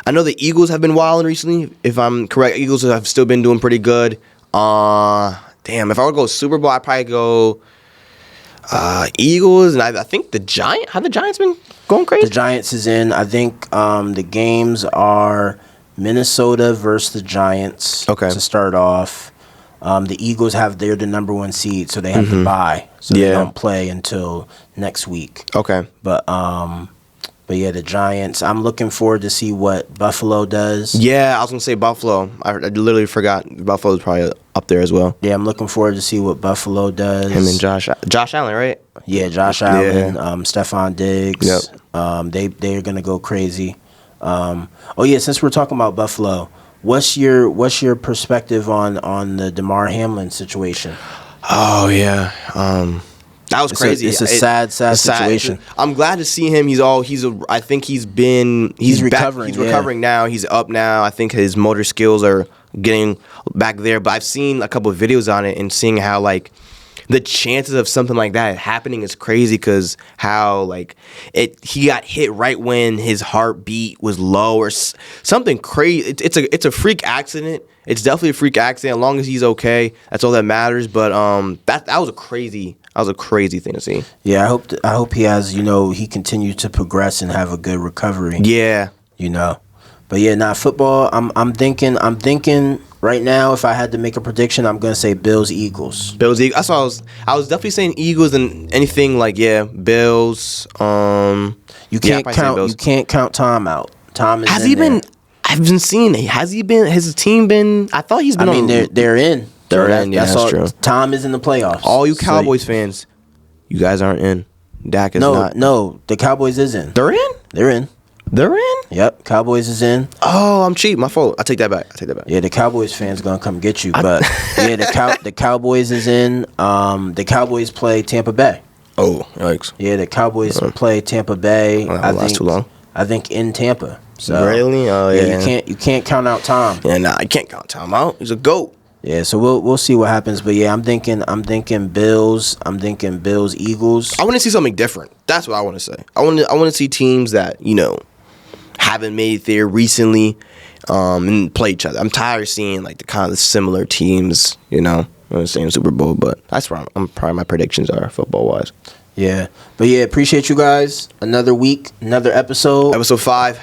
the Eagles have been wilding recently. If I'm correct, Eagles have still been doing pretty good. Damn, if I would go Super Bowl, I'd probably go Eagles, and I think the Giants. Have the Giants been going crazy? The Giants is in. I think the games are Minnesota versus the Giants to start off. The Eagles they're the number 1 seed, so they have to bye. So they don't play until next week. Okay. But yeah, the Giants. I'm looking forward to see what Buffalo does. Yeah, I was gonna say Buffalo. I literally forgot Buffalo's probably up there as well. Yeah, I'm looking forward to see what Buffalo does. Him and Josh Allen, right? Yeah, Josh Allen, Stephon Diggs. Yep. They're gonna go crazy. Since we're talking about Buffalo, what's your perspective on the Damar Hamlin situation? Oh yeah. That was crazy. It's a sad situation. I'm glad to see him. I think he's recovering. He's recovering now. He's up now. I think his motor skills are getting back there. But I've seen a couple of videos on it and seeing how like the chances of something like that happening is crazy because how like he got hit right when his heartbeat was low or something crazy. It's a freak accident. It's definitely a freak accident. As long as he's okay, that's all that matters. But that was a crazy thing to see. Yeah, I hope he has, he continues to progress and have a good recovery. Yeah. But yeah, football. I'm thinking right now. If I had to make a prediction, I'm gonna say Bills Eagles. Bills Eagles. That's what I was definitely saying Eagles and anything like Bills. You can't count Tom out. Tom is. Has he been? I've been seeing. Has he been? Has his team been? I thought he's been. I mean, they're in. They're in. Yeah, that's true. Tom is in the playoffs. All you Cowboys fans, you guys aren't in. Dak is not. No, the Cowboys is in. They're in. They're in. They're in? Yep, Cowboys is in. Oh, I'm cheap. My fault. I take that back. Yeah, the Cowboys fans gonna come get you, but yeah, the Cowboys is in. The Cowboys play Tampa Bay. Oh, yikes. Yeah, the Cowboys play Tampa Bay. That last too long. I think in Tampa. So really? Oh yeah. You can't count out Tom. Yeah, nah, I can't count Tom out. He's a GOAT. Yeah, so we'll see what happens, but yeah, I'm thinking Bills. I'm thinking Bills Eagles. I want to see something different. That's what I want to say. I want to see teams that haven't made it there recently and play each other. I'm tired of seeing like the kind of similar teams, in the same Super Bowl, but that's where I'm probably my predictions are football wise. Yeah. But yeah, appreciate you guys. Another week, another episode. Episode 5.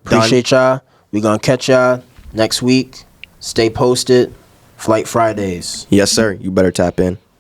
Appreciate y'all. We're gonna catch y'all next week. Stay posted. Flight Fridays. Yes, sir. You better tap in.